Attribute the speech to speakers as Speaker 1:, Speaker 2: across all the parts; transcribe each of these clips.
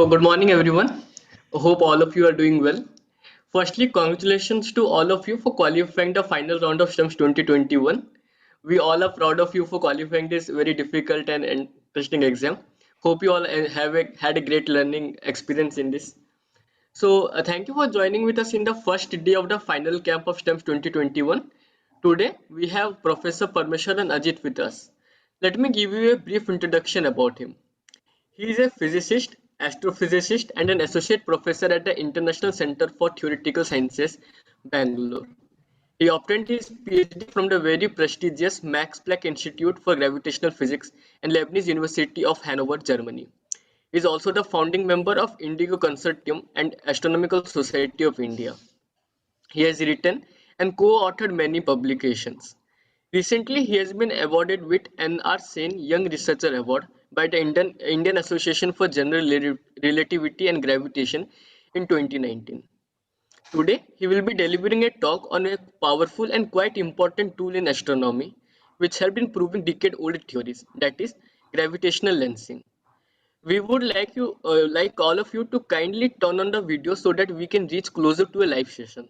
Speaker 1: So, good morning, everyone. Hope all of you are doing well. Firstly, congratulations to all of you for qualifying the final round of STEMS 2021. We all are proud of you for qualifying this very difficult and interesting exam. Hope you all had a great learning experience in this. So, thank you for joining with us in the first day of the final camp of STEMS 2021. Today, we have Professor Parameswaran Ajith with us. Let me give you a brief introduction about him. He is a physicist, astrophysicist, and an associate professor at the International Center for Theoretical Sciences, Bangalore. He obtained his PhD from the very prestigious Max Planck Institute for Gravitational Physics and Leibniz University of Hanover, Germany. He is also the founding member of Indigo Consortium and Astronomical Society of India. He has written and co-authored many publications. Recently, he has been awarded with N.R. Sen Young Researcher Award by the Indian Association for General Relativity and Gravitation in 2019. Today, he will be delivering a talk on a powerful and quite important tool in astronomy, which helped in proving decade-old theories, that is, gravitational lensing. We would like all of you to kindly turn on the video so that we can reach closer to a live session.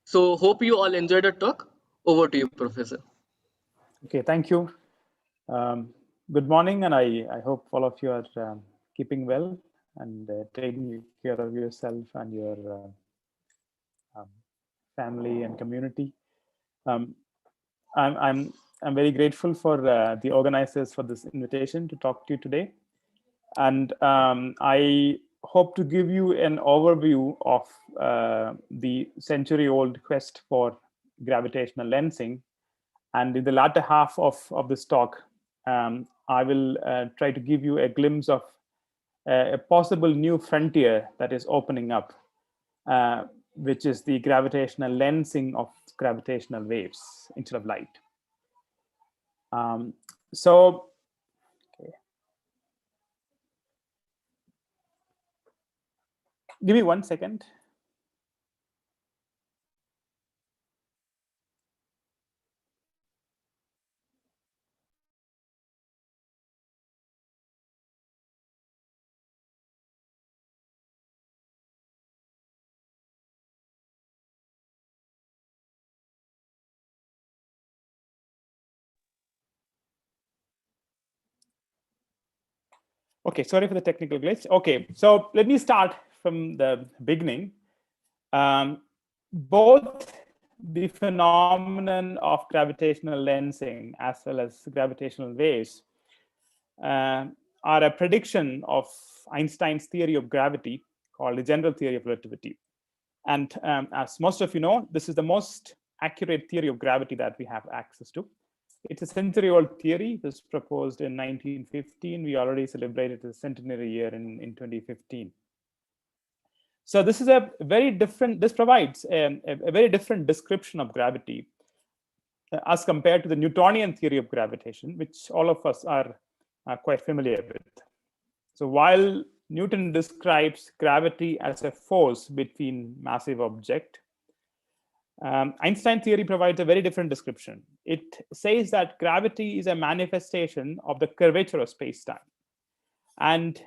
Speaker 1: So, hope you all enjoyed the talk. Over to you, Professor.
Speaker 2: Okay, thank you. Good morning, and I hope all of you are keeping well and taking care of yourself and your family and community. I'm very grateful for the organizers for this invitation to talk to you today, and I hope to give you an overview of the century-old quest for gravitational lensing. And in the latter half of this talk, I will try to give you a glimpse of a possible new frontier that is opening up, which is the gravitational lensing of gravitational waves instead of light. Okay. Give me 1 second. Okay, sorry for the technical glitch. Okay, so let me start from the beginning. Both the phenomenon of gravitational lensing as well as gravitational waves are a prediction of Einstein's theory of gravity called the general theory of relativity. And as most of you know, this is the most accurate theory of gravity that we have access to. It's a century-old theory. It was proposed in 1915. We already celebrated the centenary year in 2015. So this is a very different, this provides a very different description of gravity as compared to the Newtonian theory of gravitation, which all of us are quite familiar with. So while Newton describes gravity as a force between massive object, Einstein theory provides a very different description. It says that gravity is a manifestation of the curvature of space-time, and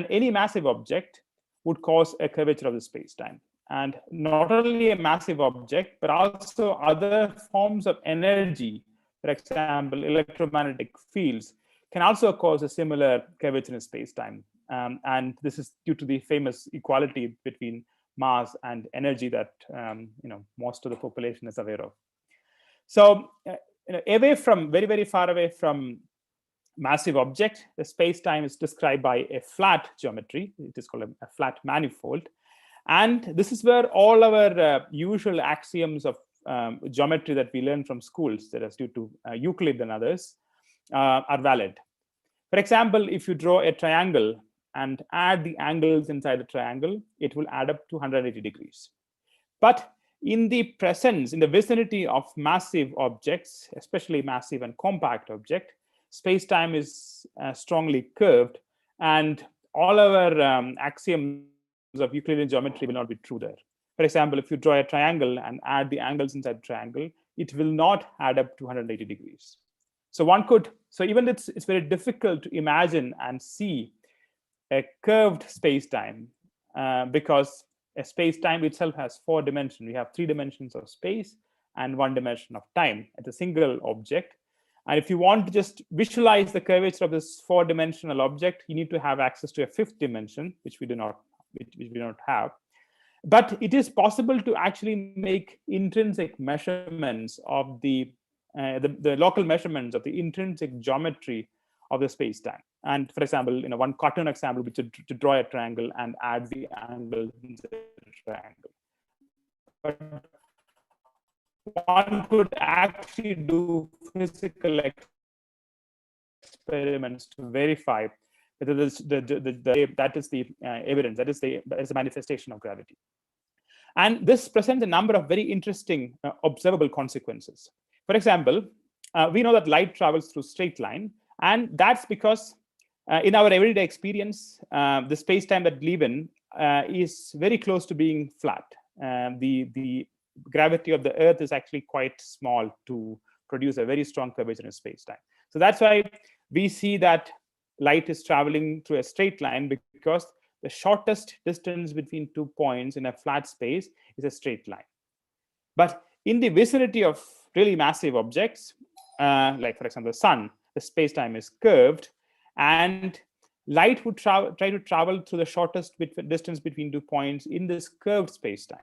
Speaker 2: any massive object would cause a curvature of the space-time. And not only a massive object, but also other forms of energy, for example, electromagnetic fields, can also cause a similar curvature in space-time. And this is due to the famous equality between mass and energy that most of the population is aware of. So very, very far away from massive object, the space-time is described by a flat geometry. It is called a flat manifold. And this is where all our usual axioms of geometry that we learn from schools, that is due to Euclid and others, are valid. For example, if you draw a triangle and add the angles inside the triangle, it will add up to 180 degrees. But in the vicinity of massive objects, especially massive and compact object, space-time is strongly curved, and all our axioms of Euclidean geometry will not be true there. For example, if you draw a triangle and add the angles inside the triangle, it will not add up to 180 degrees. So even it's very difficult to imagine and see a curved space-time because a space-time itself has 4 dimensions. We have 3 dimensions of space and 1 dimension of time at a single object. And if you want to just visualize the curvature of this 4-dimensional object, you need to have access to a 5th dimension, which we do not have. But it is possible to actually make intrinsic measurements of the local measurements of the intrinsic geometry of the space-time. And for example, one cartoon example, which is to draw a triangle and add the angle in the triangle. But one could actually do physical experiments to verify whether that is the evidence, that is the manifestation of gravity. And this presents a number of very interesting observable consequences. For example, we know that light travels through straight line, and that's because in our everyday experience, the space-time that we live in is very close to being flat. The gravity of the Earth is actually quite small to produce a very strong curvature in space-time. So that's why we see that light is traveling through a straight line, because the shortest distance between 2 points in a flat space is a straight line. But in the vicinity of really massive objects, like for example the sun, the space-time is curved, and light would try to travel through the shortest distance between 2 points in this curved space-time.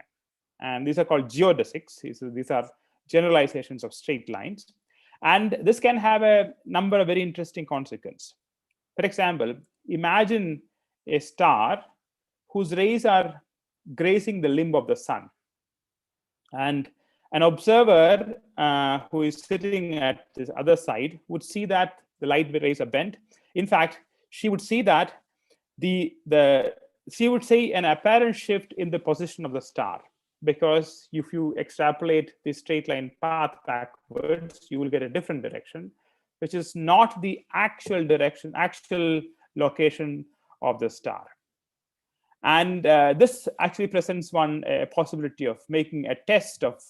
Speaker 2: And these are called geodesics. These are generalizations of straight lines. And this can have a number of very interesting consequences. For example, imagine a star whose rays are grazing the limb of the sun. And an observer who is sitting at this other side would see that the light rays are bent. In fact, she would see that she would see an apparent shift in the position of the star, because if you extrapolate the straight line path backwards, you will get a different direction, which is not the actual direction, actual location of the star. And this actually presents a possibility of making a test of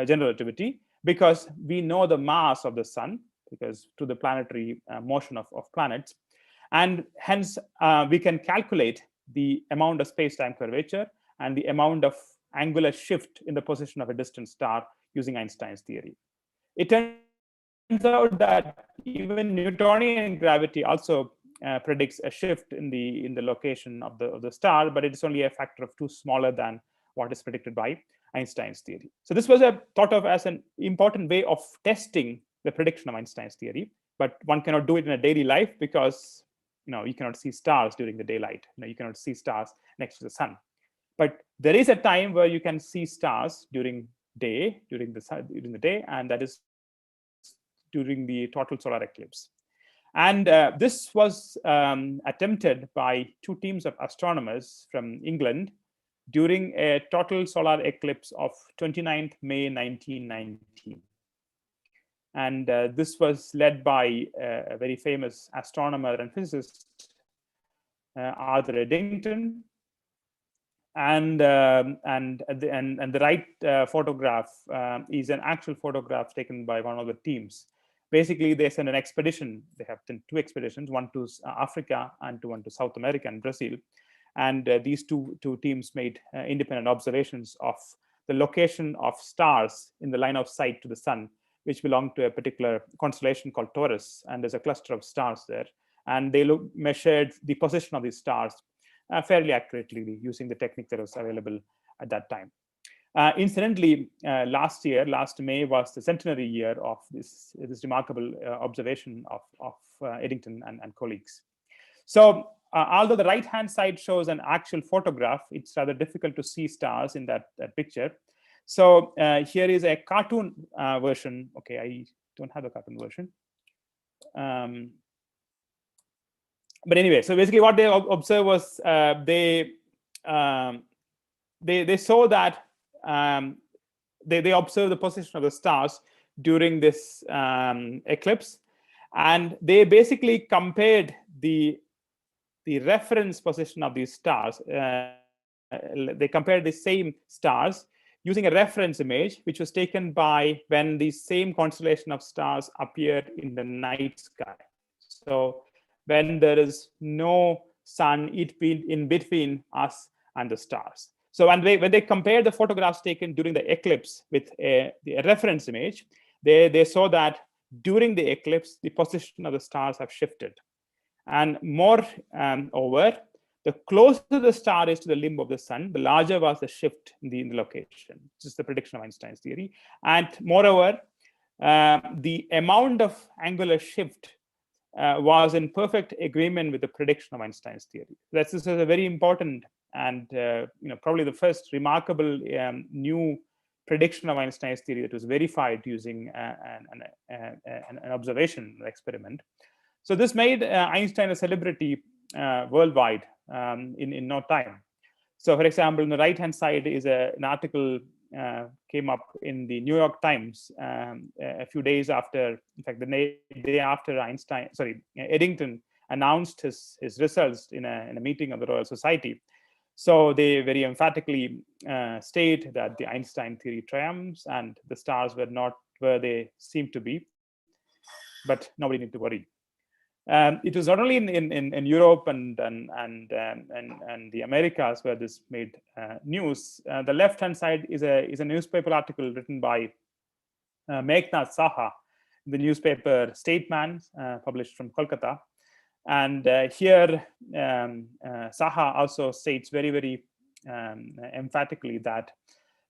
Speaker 2: general relativity, because we know the mass of the sun, because to the planetary motion of planets. And hence, we can calculate the amount of space-time curvature and the amount of angular shift in the position of a distant star using Einstein's theory. It turns out that even Newtonian gravity also predicts a shift in the location of the star, but it is only a factor of 2 smaller than what is predicted by Einstein's theory. So this was thought of as an important way of testing the prediction of Einstein's theory, but one cannot do it in a daily life, because you cannot see stars during the daylight. You cannot see stars next to the sun. But there is a time where you can see stars during the day, and that is during the total solar eclipse. And this was attempted by 2 teams of astronomers from England during a total solar eclipse of 29th May 1919. And this was led by a very famous astronomer and physicist, Arthur Eddington. And the right photograph is an actual photograph taken by one of the teams. Basically, they sent an expedition. They have 2 expeditions, one to Africa and one to South America and Brazil. And these two teams made independent observations of the location of stars in the line of sight to the sun, which belong to a particular constellation called Taurus. And there's a cluster of stars there. And they measured the position of these stars fairly accurately using the technique that was available at that time. Incidentally, last May was the centenary year of this remarkable observation of Eddington and colleagues. So although the right-hand side shows an actual photograph, it's rather difficult to see stars in that picture. So here is a cartoon version. Okay, I don't have the cartoon version. But anyway, so basically what they observed was they saw that they observed the position of the stars during this eclipse, and they basically compared the reference position of these stars. They compared the same stars using a reference image, which was taken by when the same constellation of stars appeared in the night sky. So when there is no sun in between us and the stars. So when they compare the photographs taken during the eclipse with a reference image, they saw that during the eclipse, the position of the stars have shifted. And over, the closer the star is to the limb of the sun, the larger was the shift in the location. This is the prediction of Einstein's theory. And moreover, the amount of angular shift was in perfect agreement with the prediction of Einstein's theory. This is a very important and probably the first remarkable new prediction of Einstein's theory that was verified using an observation experiment. So this made Einstein a celebrity worldwide in no time. So, for example, on the right-hand side is an article came up in the New York Times a few days after, in fact, the day after Eddington announced his results in a meeting of the Royal Society. So they very emphatically state that the Einstein theory triumphs and the stars were not where they seemed to be, but nobody need to worry. It was not only in Europe and the Americas where this made news. The left-hand side is a newspaper article written by Meghnad Saha, the newspaper Statesman, published from Kolkata. And here, Saha also states very, very emphatically that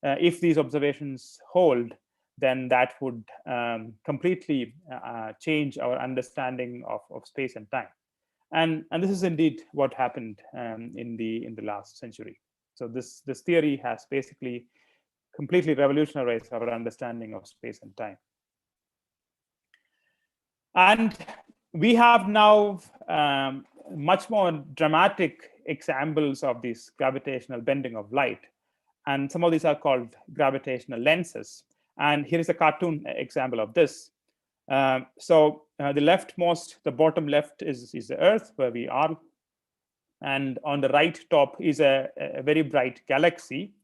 Speaker 2: if these observations hold, then that would completely change our understanding of space and time. And this is indeed what happened in the last century. So this theory has basically completely revolutionized our understanding of space and time. And we have now much more dramatic examples of this gravitational bending of light. And some of these are called gravitational lenses. And here is a cartoon example of this. The bottom left is the Earth, where we are. And on the right top is a very bright galaxy.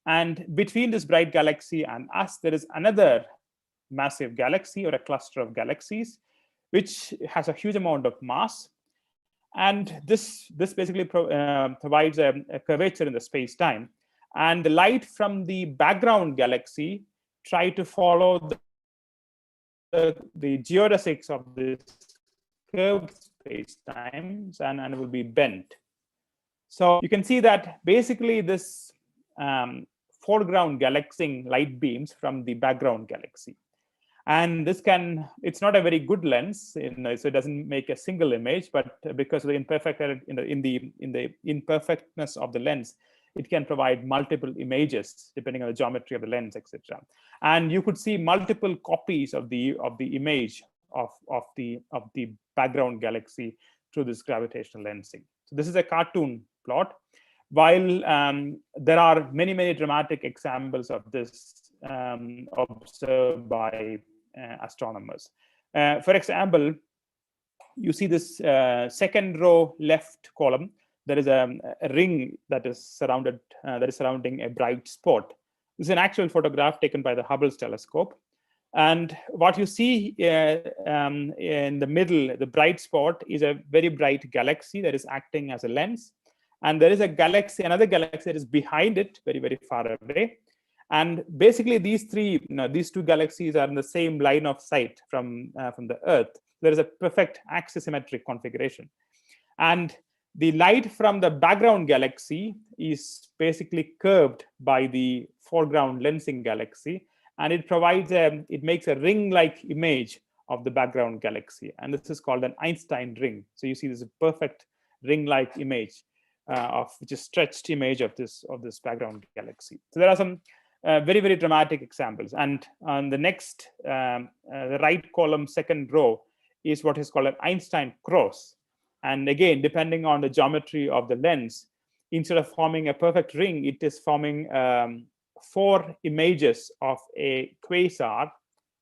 Speaker 2: And between this bright galaxy and us, there is another massive galaxy or a cluster of galaxies, which has a huge amount of mass. And this basically provides a curvature in the space-time. And the light from the background galaxy try to follow the geodesics of this curved space-times and it will be bent. So you can see that basically this foreground galaxy light beams from the background galaxy. And it's not a very good lens, so it doesn't make a single image, but because of the imperfectness of the lens, it can provide multiple images depending on the geometry of the lens, etc. And you could see multiple copies of the image of the background galaxy through this gravitational lensing. So this is a cartoon plot. While there are many dramatic examples of this observed by astronomers. For example, you see this second row left column. There is a ring that is surrounding a bright spot. This is an actual photograph taken by the Hubble telescope. And what you see in the middle, the bright spot, is a very bright galaxy that is acting as a lens. And there is another galaxy that is behind it, very far away. And basically, these two galaxies are in the same line of sight from the Earth. There is a perfect axisymmetric configuration. And the light from the background galaxy is basically curved by the foreground lensing galaxy, and it makes a ring-like image of the background galaxy. And this is called an Einstein ring. So you see this perfect ring-like image which is stretched image of this background galaxy. So there are some very dramatic examples. And on the next, the right column, second row, is what is called an Einstein Cross. And again, depending on the geometry of the lens, instead of forming a perfect ring, it is forming 4 images of a quasar,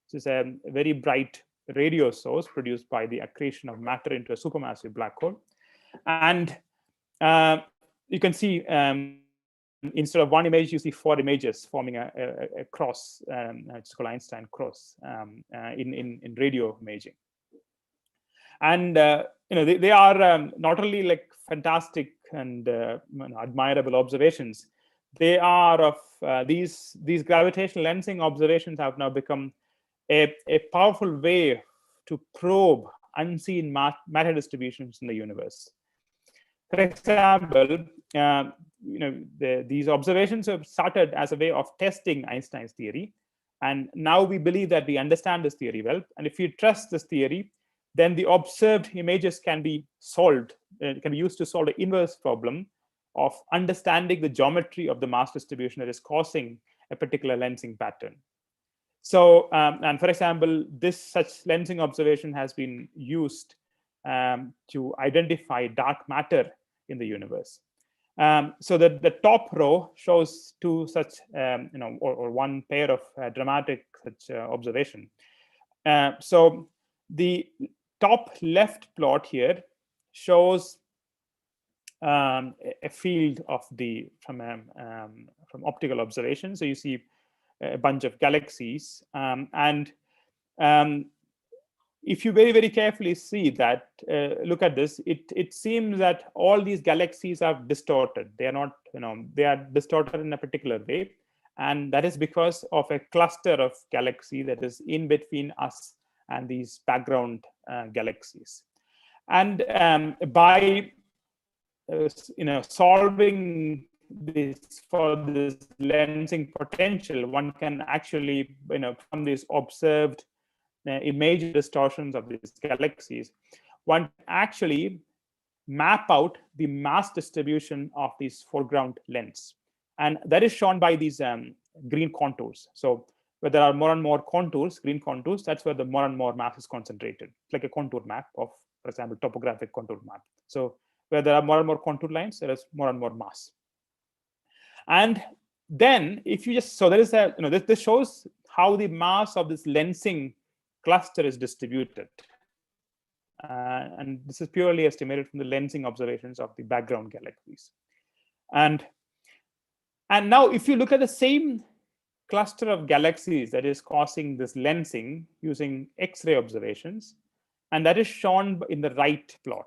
Speaker 2: which is a very bright radio source produced by the accretion of matter into a supermassive black hole. And you can see instead of one image, you see 4 images forming a cross. It's called Einstein Cross in radio imaging. And they are not only like fantastic and admirable observations. They are of these gravitational lensing observations have now become a powerful way to probe unseen matter distributions in the universe. For example, these observations have started as a way of testing Einstein's theory, and now we believe that we understand this theory well. And if you trust this theory, then the observed images can be solved, can be used to solve the inverse problem of understanding the geometry of the mass distribution that is causing a particular lensing pattern. So, and for example, such lensing observation has been used to identify dark matter in the universe. So that the top row shows two such, or one pair of dramatic such observation. So the top left plot here shows a field of from optical observation. So you see a bunch of galaxies, and if you very, very carefully see that, look at this, it seems that all these galaxies are distorted. They are not, they are distorted in a particular way. And that is because of a cluster of galaxy that is in between us and these background galaxies. And by solving this for this lensing potential, one can actually, from these observed image distortions of these galaxies, one actually map out the mass distribution of these foreground lens. And that is shown by these green contours. So where there are more and more contours, green contours, that's where the more and more mass is concentrated. It's like a contour map of, for example, topographic contour map. So where there are more and more contour lines, there is more and more mass. And then if you just, so there is a, this shows how the mass of this lensing cluster is distributed. And this is purely estimated from the lensing observations of the background galaxies. And now if you look at the same cluster of galaxies that is causing this lensing using X-ray observations, and that is shown in the right plot.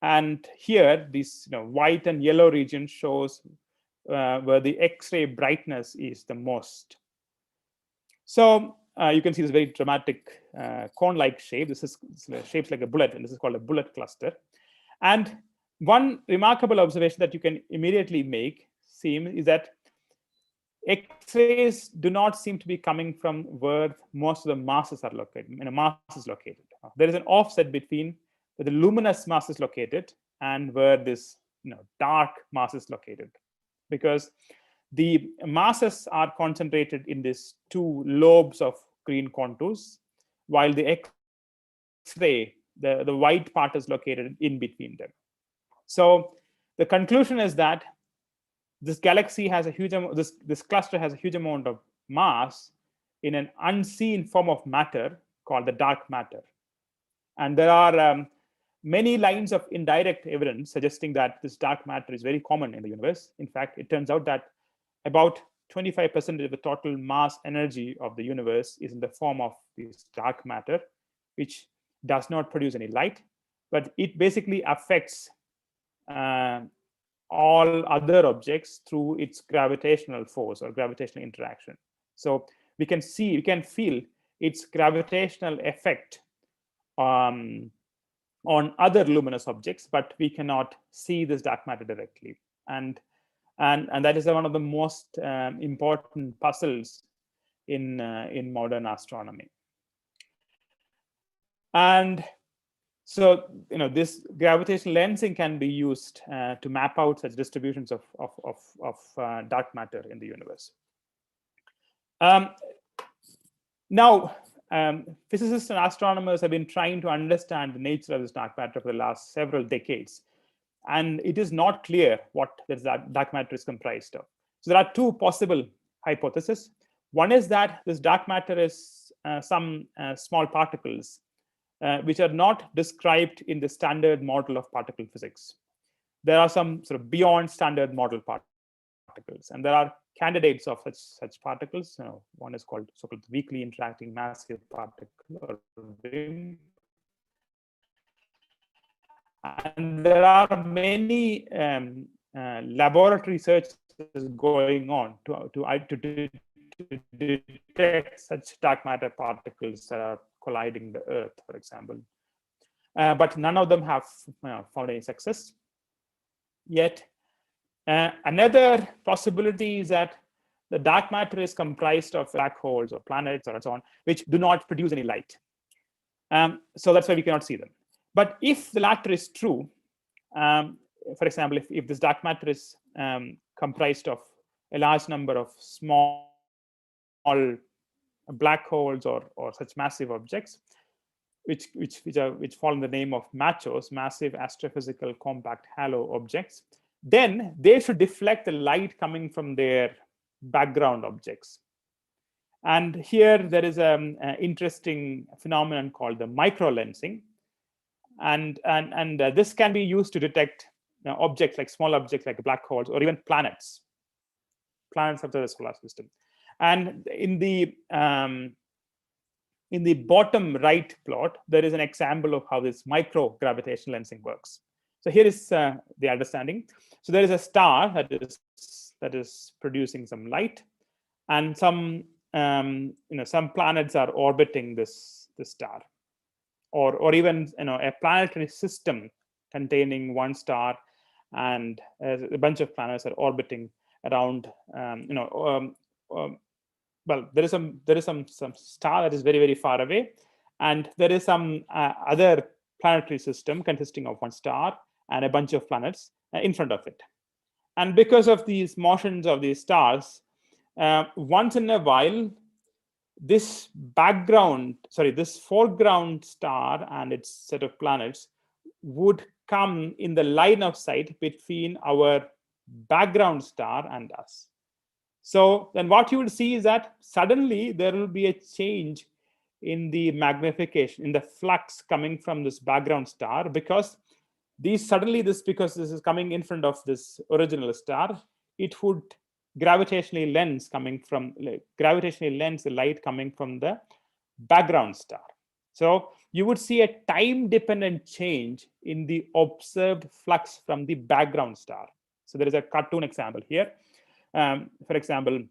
Speaker 2: And here, this white and yellow region shows where the X-ray brightness is the most. So you can see this very dramatic cone-like shape. This is shapes like a bullet, and this is called a bullet cluster. And one remarkable observation that you can immediately make is that X-rays do not seem to be coming from where most of the masses are located. Mass is located. There is an offset between where the luminous mass is located and where this dark mass is located, because the masses are concentrated in these two lobes of green contours, while the X-ray, the white part, is located in between them. So the conclusion is that this galaxy has a huge amount, this cluster has a huge amount of mass in an unseen form of matter called the dark matter. And there are many lines of indirect evidence suggesting that this dark matter is very common in the universe. In fact, it turns out that about 25% of the total mass energy of the universe is in the form of this dark matter, which does not produce any light, but it basically affects all other objects through its gravitational force or gravitational interaction. So we can feel its gravitational effect on other luminous objects, but we cannot see this dark matter directly. And that is one of the most important puzzles in modern astronomy. And so, this gravitational lensing can be used to map out such distributions of dark matter in the universe. Now, physicists and astronomers have been trying to understand the nature of this dark matter for the last several decades, and it is not clear what this dark matter is comprised of. So there are two possible hypotheses. One is that this dark matter is some small particles which are not described in the standard model of particle physics. There are some sort of beyond standard model particles, and there are candidates of such particles. One is called so-called weakly interacting massive particle, or WIMP, And there are many laboratory researches going on to detect such dark matter particles that are colliding the Earth, for example. But none of them have found any success yet. Another possibility is that the dark matter is comprised of black holes or planets or so on, which do not produce any light. So that's why we cannot see them. But if the latter is true, for example, if this dark matter is comprised of a large number of small black holes or such massive objects, which fall in the name of MACHOs, massive astrophysical compact halo objects, then they should deflect the light coming from their background objects. And here there is an interesting phenomenon called the microlensing, and this can be used to detect objects like small objects like black holes or even planets of the solar system. And in the bottom right plot, there is an example of how this micro gravitational lensing works. So here is the understanding. So there is a star that is producing some light, and some some planets are orbiting this star, or even a planetary system containing one star, and a bunch of planets are orbiting around well, there is some star that is very, very far away, and there is some other planetary system consisting of one star and a bunch of planets in front of it. And because of these motions of these stars, once in a while, this foreground star and its set of planets would come in the line of sight between our background star and us. So then what you will see is that suddenly there will be a change in the magnification, in the flux coming from this background star, because because this is coming in front of this original star, it would gravitationally lens the light coming from the background star. So you would see a time-dependent change in the observed flux from the background star. So there is a cartoon example here. For example,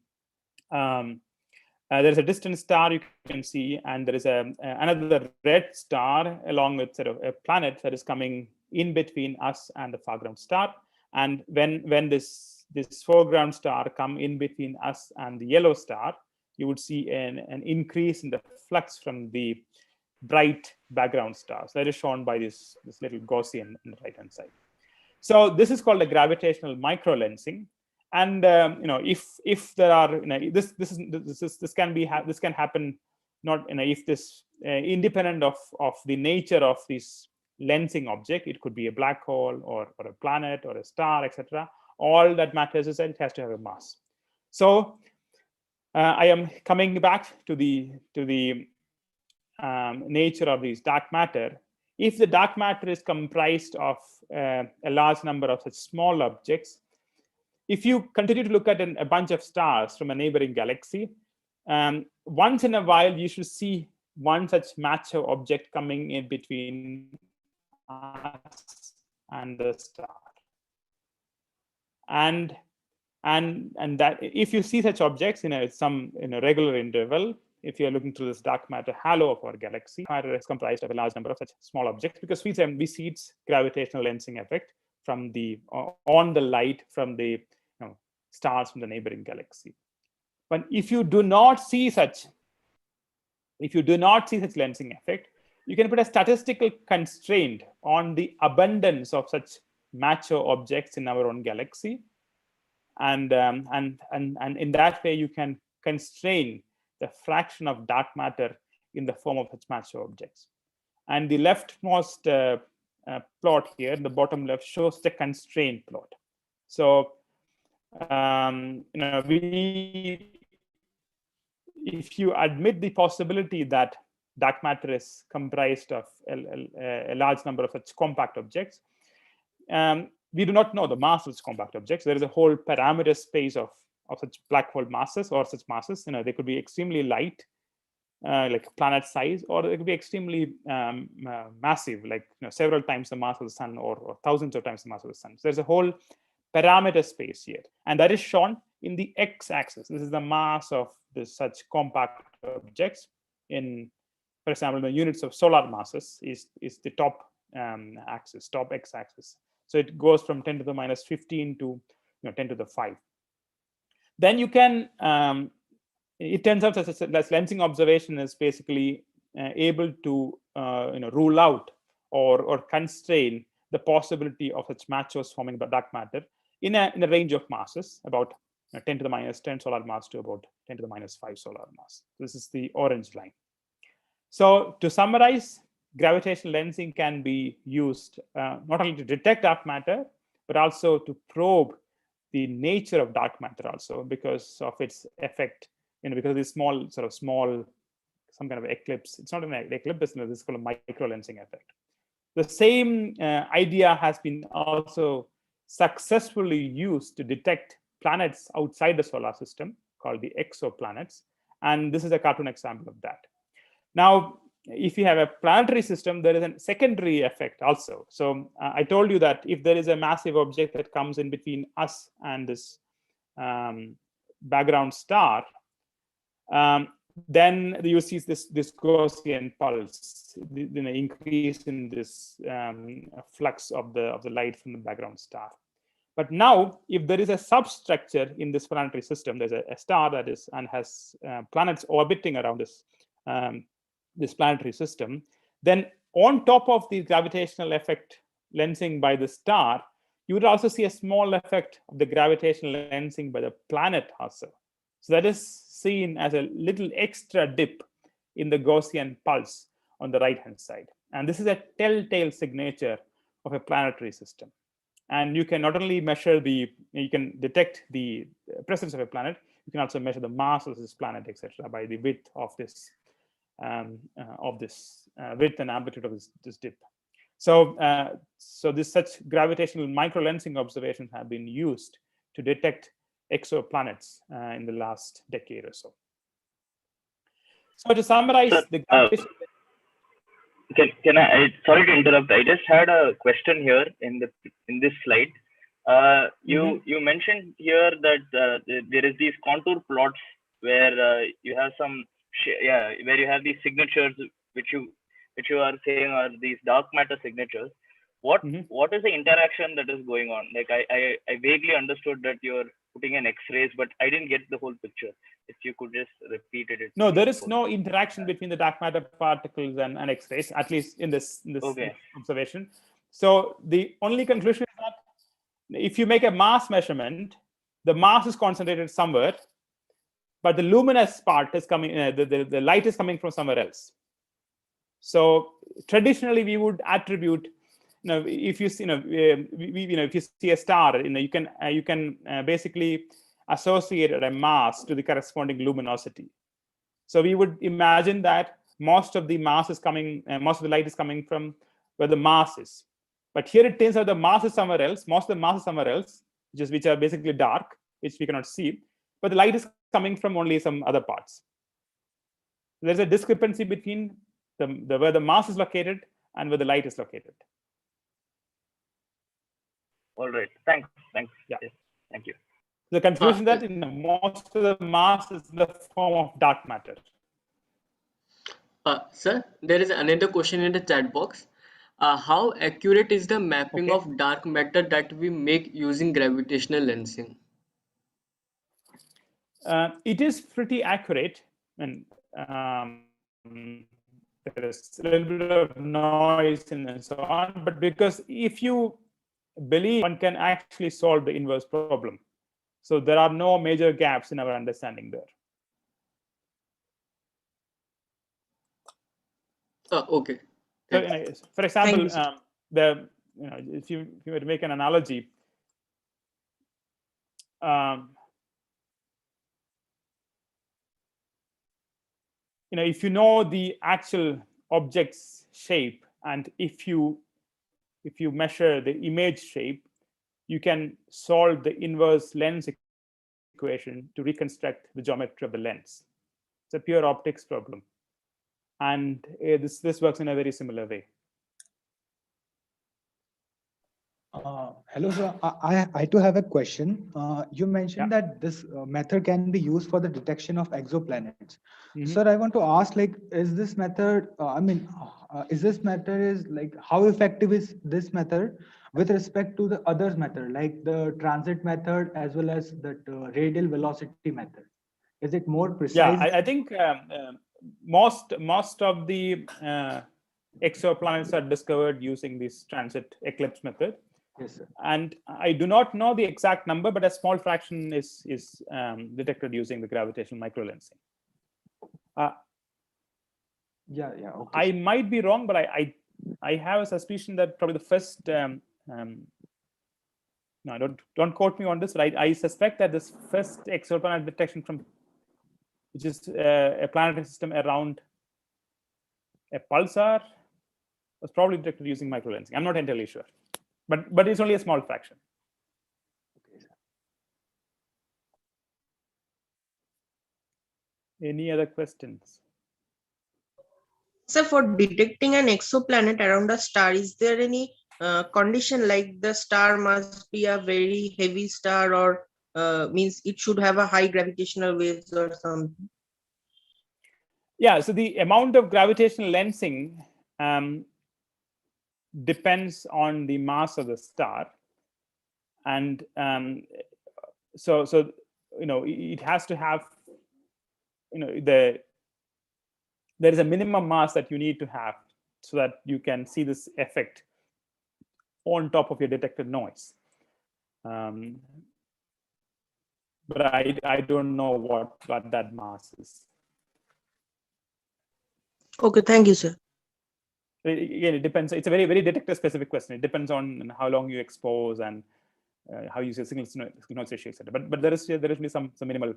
Speaker 2: there is a distant star you can see, and there is another red star along with sort of a planet that is coming in between us and the foreground star. And when this foreground star come in between us and the yellow star, you would see an increase in the flux from the bright background star. So that is shown by this little Gaussian on the right hand side. So this is called a gravitational microlensing. And if there are this can happen not if this independent of the nature of this lensing object. It could be a black hole or a planet or a star, etc. All that matters is that it has to have a mass. So I am coming back to the nature of this dark matter. If the dark matter is comprised of a large number of such small objects, if you continue to look at a bunch of stars from a neighboring galaxy, once in a while you should see one such macho object coming in between us and the star. And that if you see such objects in a regular interval, if you're looking through this dark matter halo of our galaxy, matter is comprised of a large number of such small objects, because we see its gravitational lensing effect from on the light from the stars from the neighboring galaxy. But if you do not see such lensing effect, you can put a statistical constraint on the abundance of such macho objects in our own galaxy, and in that way you can constrain the fraction of dark matter in the form of such macho objects. And the leftmost plot here, the bottom left, shows the constraint plot. So if you admit the possibility that dark matter is comprised of a large number of such compact objects, we do not know the mass of such compact objects. There is a whole parameter space of such black hole masses or such masses. They could be extremely light, like planet size, or it could be extremely massive, like several times the mass of the sun, or thousands of times the mass of the sun. So there's a whole parameter space here, and that is shown in the x-axis. This is the mass of such compact objects. In, for example, the units of solar masses is the top axis, top x-axis. So it goes from 10 to the minus 15 to 10 to the 5. Then you can it turns out that lensing observation is basically able to rule out or constrain the possibility of such matches forming the dark matter in a range of masses, about 10 to the minus 10 solar mass to about 10 to the minus 5 solar mass. This is the orange line. So to summarize, gravitational lensing can be used not only to detect dark matter, but also to probe the nature of dark matter also, because of its effect, because of this small, some kind of eclipse. It's not an eclipse, this is called a micro lensing effect. The same idea has been also successfully used to detect planets outside the solar system, called the exoplanets. And this is a cartoon example of that. Now, if you have a planetary system, there is a secondary effect also. So I told you that if there is a massive object that comes in between us and this background star, then you see this Gaussian pulse, increase in this flux of the light from the background star. But now, if there is a substructure in this planetary system, there's a star that is and has planets orbiting around this planetary system, then on top of the gravitational effect lensing by the star, you would also see a small effect of the gravitational lensing by the planet also. So that is seen as a little extra dip in the Gaussian pulse on the right-hand side. And this is a telltale signature of a planetary system. And you can not only measure you can detect the presence of a planet, you can also measure the mass of this planet, etc., by the width of this width and amplitude of this dip. So such gravitational microlensing observations have been used to detect exoplanets in the last decade or so. So to summarize, the gravitational
Speaker 3: can I sorry to interrupt. I just had a question here in this slide. You mentioned here that there is these contour plots where you have some where you have these signatures which you are saying are these dark matter signatures. What is the interaction that is going on? Like I vaguely understood that you're putting in X-rays, but I didn't get the whole picture. If you could just repeat it.
Speaker 2: No, there is no interaction between the dark matter particles and X-rays, at least in this observation. So the only conclusion is that if you make a mass measurement, the mass is concentrated somewhere, but the luminous part is coming, the light is coming from somewhere else. So traditionally, we would attribute, if you see, if you see a star, you can basically associate a mass to the corresponding luminosity. So we would imagine that most of the mass is coming, most of the light is coming from where the mass is. But here it turns out the mass is somewhere else. Most of the mass is somewhere else, which are basically dark, which we cannot see. But the light is coming from only some other parts. There's a discrepancy between where the mass is located and where the light is located.
Speaker 3: All right. Thanks.
Speaker 2: Yeah.
Speaker 3: Yes. Thank you.
Speaker 2: The conclusion that most of the mass is in the form of dark matter.
Speaker 1: Sir, there is another question in the chat box. How accurate is the mapping of dark matter that we make using gravitational lensing?
Speaker 2: It is pretty accurate, and there is a little bit of noise and so on. But because if you believe, one can actually solve the inverse problem. So there are no major gaps in our understanding there.
Speaker 1: Okay.
Speaker 2: So, for example, if you were to make an analogy, if you know the actual object's shape, and if you measure the image shape, you can solve the inverse lens equation to reconstruct the geometry of the lens. It's a pure optics problem. And this works in a very similar way.
Speaker 4: Hello, sir. I too have a question. You mentioned that this method can be used for the detection of exoplanets. Sir, I want to ask, like, is this method? Is this method is like how effective is this method with respect to the others method, like the transit method as well as the radial velocity method? Is it more precise?
Speaker 2: Yeah, I think most of the exoplanets are discovered using this transit eclipse method.
Speaker 4: Yes, sir.
Speaker 2: And I do not know the exact number, but a small fraction is detected using the gravitational microlensing.
Speaker 4: Okay.
Speaker 2: I might be wrong, but I have a suspicion that probably the first. No, don't quote me on this, but I suspect that this first exoplanet detection from, which is a planetary system around a pulsar, was probably detected using microlensing. I'm not entirely sure, but it's only a small fraction.
Speaker 4: Okay, sir.
Speaker 2: Any other questions?
Speaker 5: So for detecting an exoplanet around a star, is there any condition like the star must be a very heavy star, or means it should have a high gravitational waves or something?
Speaker 2: Yeah, so the amount of gravitational lensing depends on the mass of the star, and so it has to have there is a minimum mass that you need to have so that you can see this effect on top of your detected noise. But I don't know what that mass is.
Speaker 5: Okay, thank you, sir.
Speaker 2: Again, it depends. It's a very detector specific question. It depends on how long you expose and how you use your signal noise ratio, etc. But there is some minimal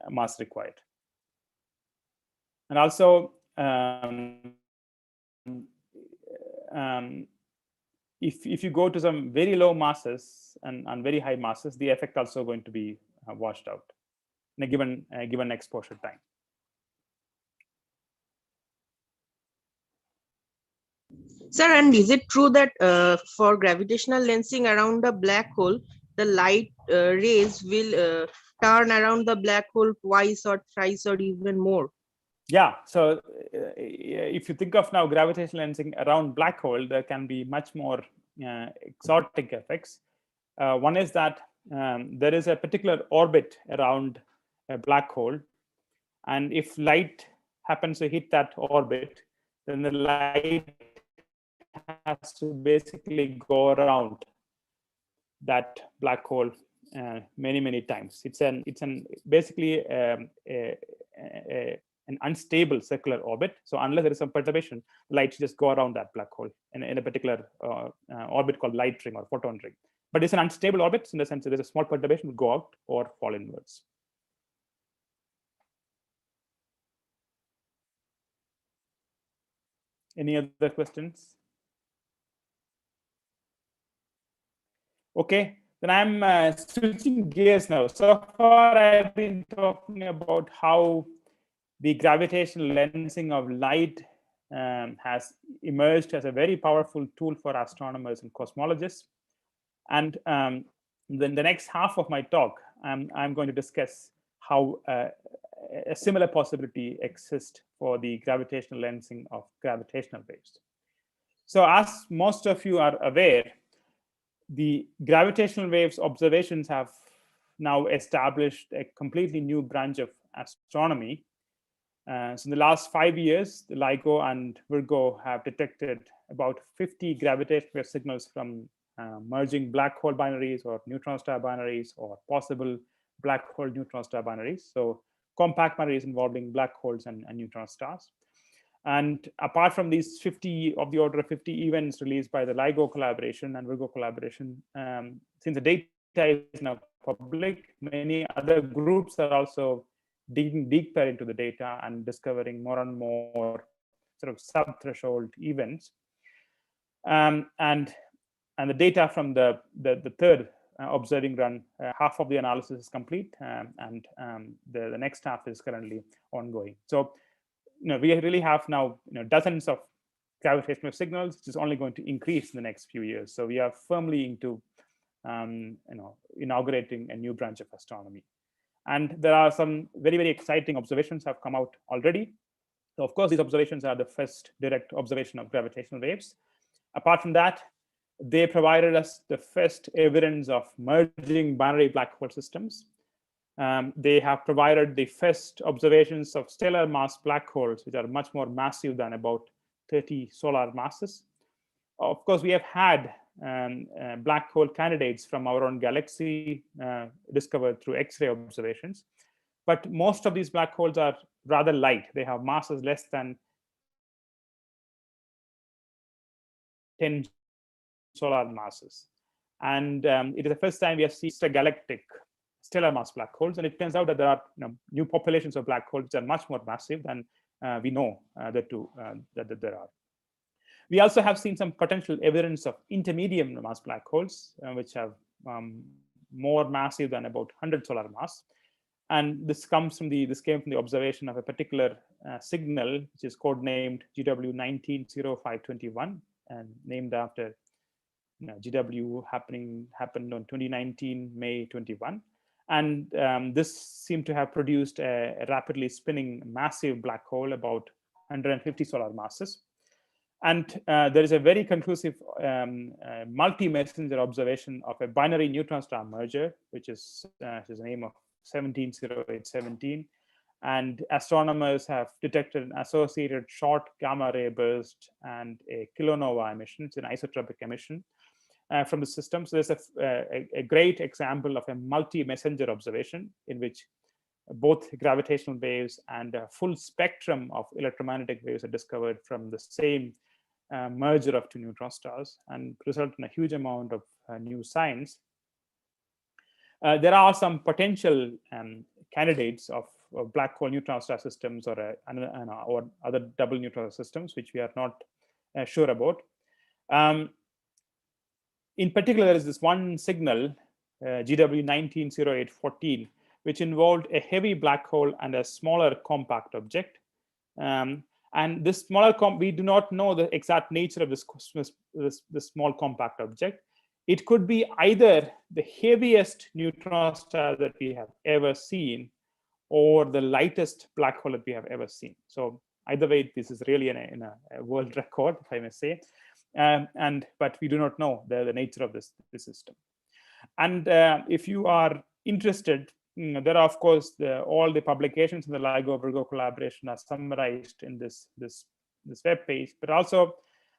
Speaker 2: mass required. And also, if you go to some very low masses and very high masses, the effect also going to be washed out in a given exposure time.
Speaker 5: Sir, and is it true that for gravitational lensing around a black hole, the light rays will turn around the black hole twice or thrice or even more?
Speaker 2: Yeah, so if you think of now gravitational lensing around black hole, there can be much more exotic effects. One is that there is a particular orbit around a black hole, and if light happens to hit that orbit, then the light has to basically go around that black hole many times. It's basically an unstable circular orbit. So unless there is some perturbation, light just go around that black hole in a particular orbit called light ring or photon ring. But it's an unstable orbit in the sense that there's a small perturbation will go out or fall inwards. Any other questions? Okay, then I'm switching gears now. So far, I've been talking about how the gravitational lensing of light has emerged as a very powerful tool for astronomers and cosmologists. And then the next half of my talk, I'm going to discuss how a similar possibility exists for the gravitational lensing of gravitational waves. So as most of you are aware, the gravitational waves observations have now established a completely new branch of astronomy. So in the last 5 years, the LIGO and Virgo have detected about 50 gravitational wave signals from merging black hole binaries or neutron star binaries or possible black hole neutron star binaries. So compact binaries involving black holes and neutron stars. And apart from these 50 of the order of 50 events released by the LIGO collaboration and Virgo collaboration, since the data is now public, many other groups are also digging deeper into the data and discovering more and more sort of sub-threshold events. And the data from the third observing run, half of the analysis is complete, and the next half is currently ongoing. So we really have now dozens of gravitational signals, which is only going to increase in the next few years. So we are firmly into inaugurating a new branch of astronomy. And there are some very, very exciting observations have come out already. So of course, these observations are the first direct observation of gravitational waves. Apart from that, they provided us the first evidence of merging binary black hole systems. They have provided the first observations of stellar mass black holes, which are much more massive than about 30 solar masses. Of course, we have had black hole candidates from our own galaxy discovered through X-ray observations. But most of these black holes are rather light. They have masses less than 10 solar masses. And it is the first time we have seen galactic stellar mass black holes. And it turns out that there are new populations of black holes that are much more massive than we know that there are. We also have seen some potential evidence of intermediate mass black holes, which have more massive than about 100 solar mass. And this came from the observation of a particular signal, which is codenamed GW190521, and named after GW happened on 2019 May 21. And this seemed to have produced a rapidly spinning massive black hole about 150 solar masses. And there is a very conclusive multi-messenger observation of a binary neutron star merger, which is the name of 170817. And astronomers have detected an associated short gamma ray burst and a kilonova emission. It's an isotropic emission from the system. So there's a great example of a multi-messenger observation in which both gravitational waves and a full spectrum of electromagnetic waves are discovered from the same merger of two neutron stars, and result in a huge amount of new science. There are some potential candidates of black hole neutron star systems or other double neutron systems, which we are not sure about. In particular, there is this one signal, GW190814, which involved a heavy black hole and a smaller compact object. And this smaller we do not know the exact nature of this small compact object. It could be either the heaviest neutron star that we have ever seen, or the lightest black hole that we have ever seen. So either way, this is really in a world record, if I may say. But we do not know the nature of this system. And if you are interested, there are, of course, all the publications in the LIGO Virgo collaboration are summarized in this web page, but also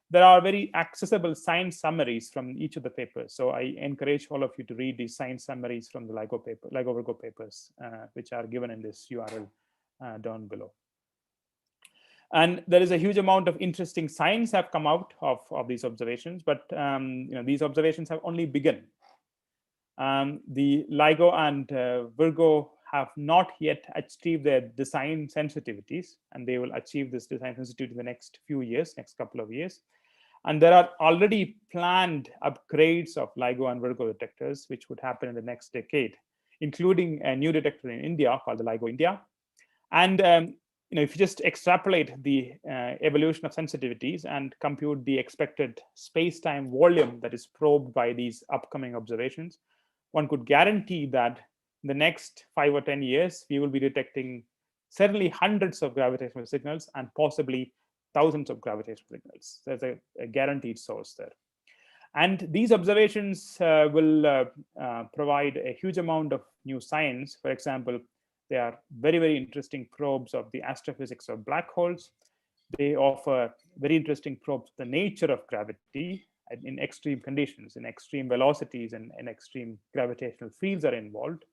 Speaker 2: there are very accessible science summaries from each of the papers. So I encourage all of you to read these science summaries from the LIGO Virgo papers, which are given in this URL down below. And there is a huge amount of interesting science have come out of these observations, but these observations have only begun. The LIGO and Virgo have not yet achieved their design sensitivities, and they will achieve this design sensitivity in the next few years, next couple of years. And there are already planned upgrades of LIGO and Virgo detectors, which would happen in the next decade, including a new detector in India called the LIGO India. And if you just extrapolate the evolution of sensitivities and compute the expected space-time volume that is probed by these upcoming observations, one could guarantee that in the next 5 or 10 years, we will be detecting certainly hundreds of gravitational signals and possibly thousands of gravitational signals. There's a guaranteed source there. And these observations will provide a huge amount of new science. For example, they are very, very interesting probes of the astrophysics of black holes. They offer very interesting probes of the nature of gravity in extreme conditions, in extreme velocities, and extreme gravitational fields are involved.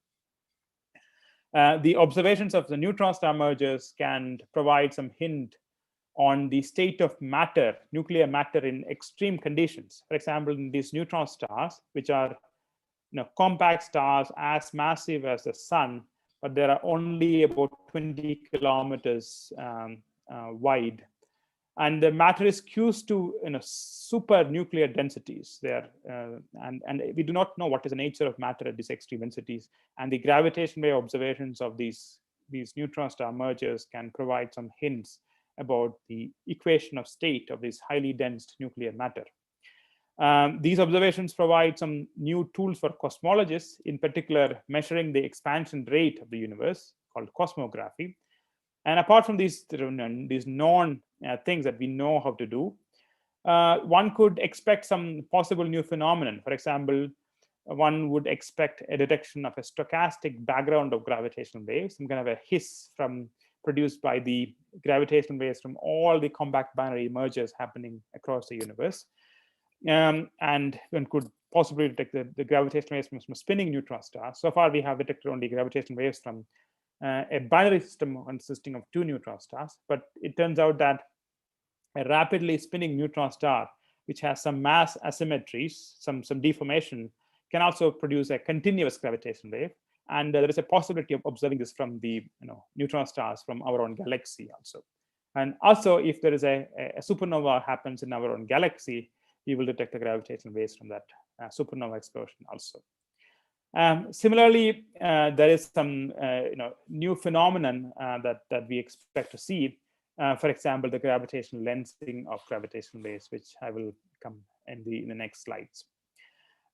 Speaker 2: The observations of the neutron star mergers can provide some hint on the state of matter, nuclear matter in extreme conditions. For example, in these neutron stars, which are compact stars as massive as the sun, but they are only about 20 kilometers wide. And the matter is fused to super nuclear densities there. And we do not know what is the nature of matter at these extreme densities. And the gravitational wave observations of these neutron star mergers can provide some hints about the equation of state of this highly dense nuclear matter. These observations provide some new tools for cosmologists, in particular measuring the expansion rate of the universe, called cosmography. And apart from these known things that we know how to do, one could expect some possible new phenomenon. For example, one would expect a detection of a stochastic background of gravitational waves, some kind of a hiss produced by the gravitational waves from all the compact binary mergers happening across the universe. And one could possibly detect the gravitational waves from spinning neutron stars. So far, we have detected only gravitational waves from a binary system consisting of 2 neutron stars. But it turns out that a rapidly spinning neutron star, which has some mass asymmetries, some deformation, can also produce a continuous gravitational wave. And there is a possibility of observing this from the neutron stars from our own galaxy also. And also, if there is a supernova happens in our own galaxy, we will detect the gravitational waves from that supernova explosion also. Similarly, there is some new phenomenon that we expect to see. For example, the gravitational lensing of gravitational waves, which I will come in the next slides.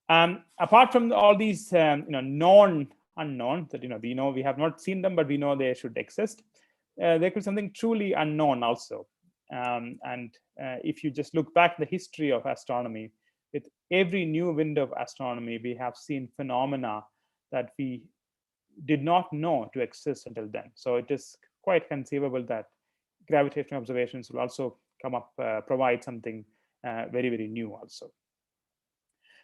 Speaker 2: Apart from all these known unknown that we have not seen them, but we know they should exist, there could be something truly unknown also. And if you just look back the history of astronomy, with every new window of astronomy, we have seen phenomena that we did not know to exist until then. So it is quite conceivable that gravitational observations will also come up, provide something very, very new also.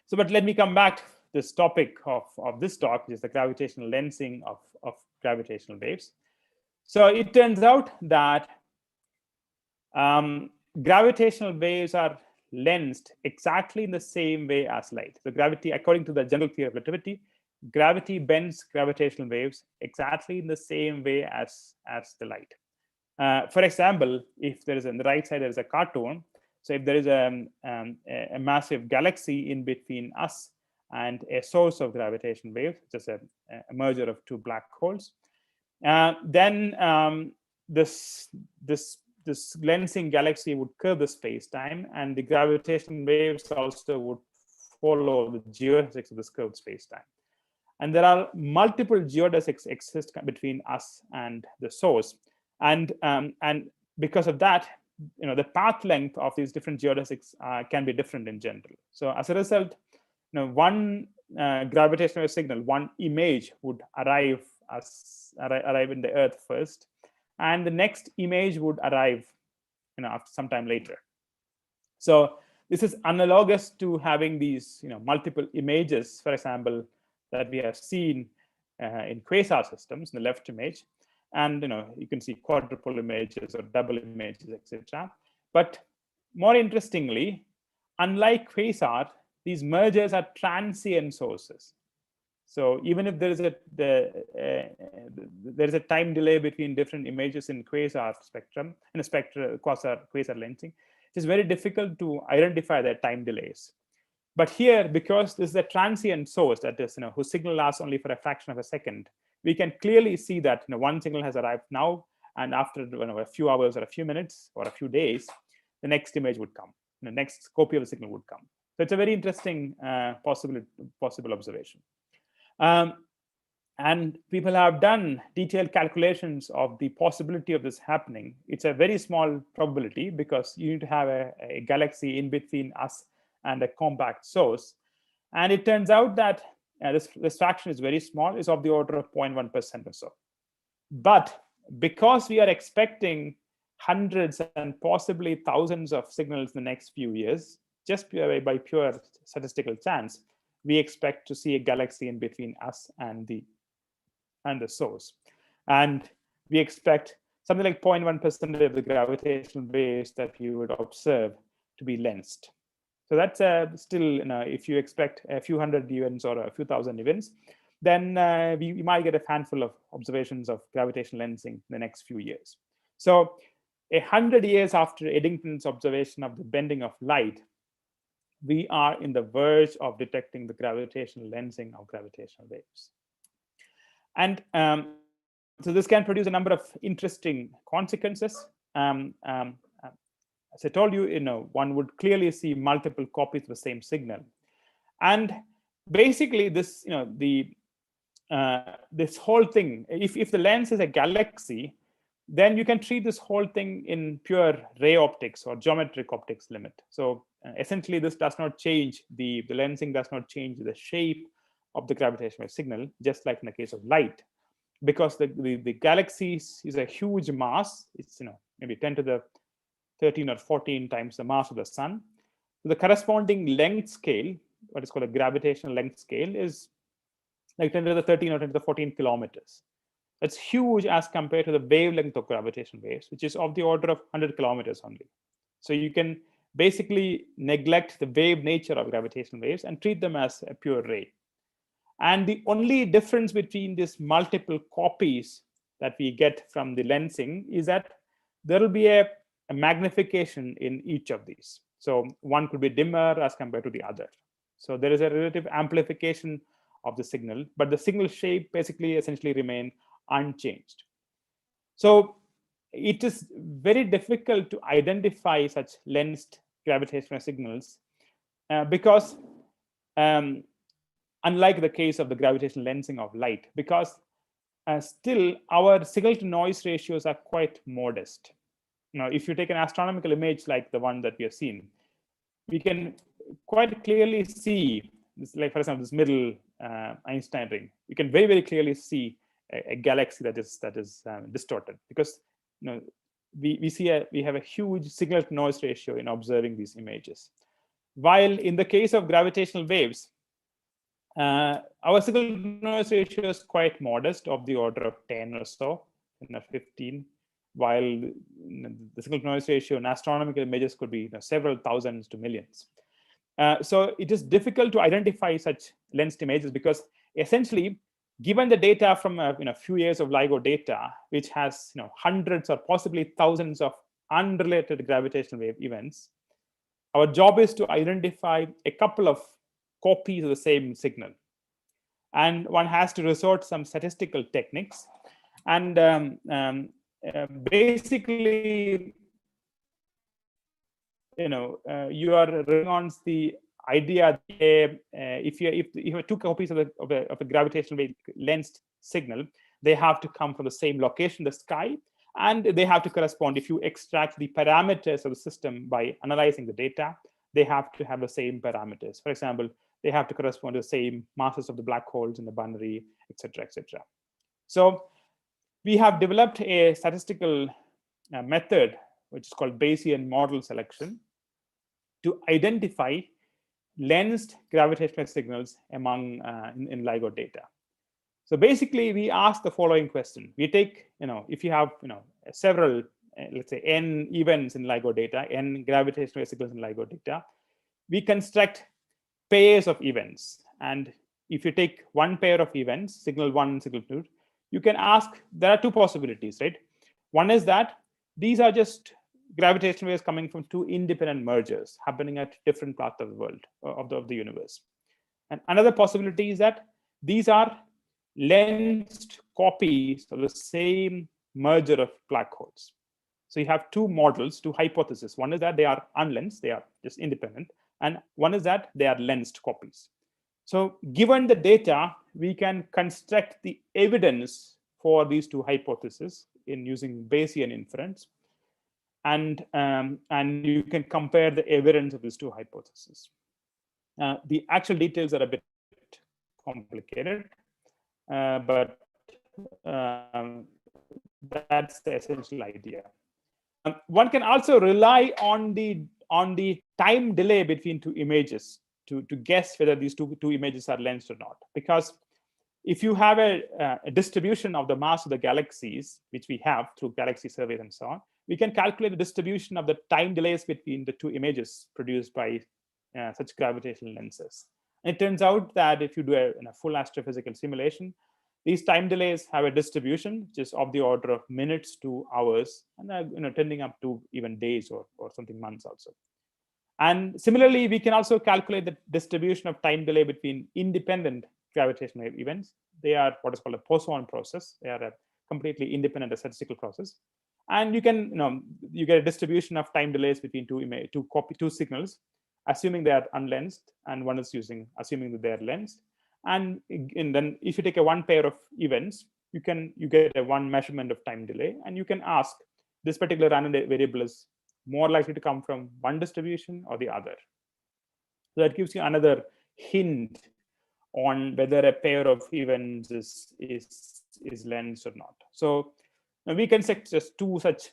Speaker 2: So, but let me come back to this topic of this talk, which is the gravitational lensing of gravitational waves. So it turns out that gravitational waves are lensed exactly in the same way as light. So gravity, according to the general theory of relativity, gravity bends gravitational waves exactly in the same way as the light. For example, if there is on the right side, there is a cartoon. So if there is a massive galaxy in between us and a source of gravitational wave, just a merger of 2 black holes, then this lensing galaxy would curve the space-time, and the gravitational waves also would follow the geodesics of this curved space-time. And there are multiple geodesics exist between us and the source, and because of that, the path length of these different geodesics can be different in general. So as a result, one gravitational signal, one image would arrive in the Earth first, and the next image would arrive after some time later. So this is analogous to having these multiple images, for example, that we have seen in quasar systems in the left image. And you can see quadruple images or double images, etc. But more interestingly, unlike quasar, these mergers are transient sources. So even if there is a time delay between different images in quasar spectrum, in a quasar lensing, it is very difficult to identify their time delays. But here, because this is a transient source, that is, whose signal lasts only for a fraction of a second, we can clearly see that one signal has arrived now, and after a few hours or a few minutes or a few days, the next image would come. The next copy of the signal would come. So it's a very interesting possible observation. And people have done detailed calculations of the possibility of this happening. It's a very small probability because you need to have a galaxy in between us and a compact source. And it turns out that this fraction is very small, is of the order of 0.1% or so. But because we are expecting hundreds and possibly thousands of signals in the next few years, just by pure statistical chance, we expect to see a galaxy in between us and the source. And we expect something like 0.1% of the gravitational waves that you would observe to be lensed. So that's still, if you expect a few hundred events or a few thousand events, then we might get a handful of observations of gravitational lensing in the next few years. So 100 years after Eddington's observation of the bending of light, we are in the verge of detecting the gravitational lensing of gravitational waves. And so this can produce a number of interesting consequences. as I told you, one would clearly see multiple copies of the same signal. And basically, this, this whole thing, if the lens is a galaxy, then you can treat this whole thing in pure ray optics or geometric optics limit. So essentially, this does not change, the lensing does not change the shape of the gravitational signal, just like in the case of light, because the galaxies is a huge mass. It's maybe 10 to the 13 or 14 times the mass of the sun. So the corresponding length scale, what is called a gravitational length scale, is like 10 to the 13 or 10 to the 14 kilometers. That's huge as compared to the wavelength of gravitational waves, which is of the order of 100 kilometers only. So you can basically neglect the wave nature of gravitational waves and treat them as a pure ray. And the only difference between these multiple copies that we get from the lensing is that there will be a magnification in each of these. So one could be dimmer as compared to the other. So there is a relative amplification of the signal, but the signal shape basically essentially remain unchanged. So it is very difficult to identify such lensed gravitational signals because unlike the case of the gravitational lensing of light, because still our signal to noise ratios are quite modest. Now, if you take an astronomical image like the one that we have seen, we can quite clearly see this, like for example, this middle Einstein ring. You can very, very clearly see a galaxy that is distorted, because we have a huge signal to noise ratio in observing these images. While in the case of gravitational waves, our signal to noise ratio is quite modest, of the order of 10 or so, 15, while the signal to noise ratio in astronomical images could be several thousands to millions. So it is difficult to identify such lensed images, because essentially, given the data from a few years of LIGO data, which has hundreds or possibly thousands of unrelated gravitational wave events, our job is to identify a couple of copies of the same signal, and one has to resort to some statistical techniques. And basically, you are relying on the idea that if you have two copies of a gravitational wave lensed signal, they have to come from the same location, the sky, and they have to correspond. If you extract the parameters of the system by analyzing the data, they have to have the same parameters. For example, they have to correspond to the same masses of the black holes in the binary, etc., etc. So we have developed a statistical method, which is called Bayesian model selection, to identify lensed gravitational signals among in LIGO data. So basically, we ask the following question. We take, if you have several, let's say n events in LIGO data, n gravitational signals in LIGO data, we construct pairs of events. And if you take one pair of events, signal 1, signal 2, you can ask, there are two possibilities, right? One is that these are just gravitational waves coming from two independent mergers happening at different parts of the world, of the universe. And another possibility is that these are lensed copies of the same merger of black holes. So you have two models, two hypotheses. One is that they are unlensed, they are just independent. And one is that they are lensed copies. So given the data, we can construct the evidence for these two hypotheses in using Bayesian inference. And you can compare the evidence of these two hypotheses. The actual details are a bit complicated, but that's the essential idea. One can also rely on the time delay between two images to guess whether these two images are lensed or not. Because if you have a distribution of the mass of the galaxies, which we have through galaxy surveys and so on, we can calculate the distribution of the time delays between the two images produced by such gravitational lenses. And it turns out that if you do a full astrophysical simulation, these time delays have a distribution just of the order of minutes to hours, and tending up to even days or something months also. And similarly, we can also calculate the distribution of time delay between independent gravitational events. They are what is called a Poisson process. They are a completely independent statistical process. And you can, you get a distribution of time delays between two signals, assuming they are unlensed, and one is assuming that they are lensed. And then if you take one pair of events, you get a one measurement of time delay, and you can ask this particular random variable is more likely to come from one distribution or the other. So that gives you another hint on whether a pair of events is lensed or not. So now we can set just two such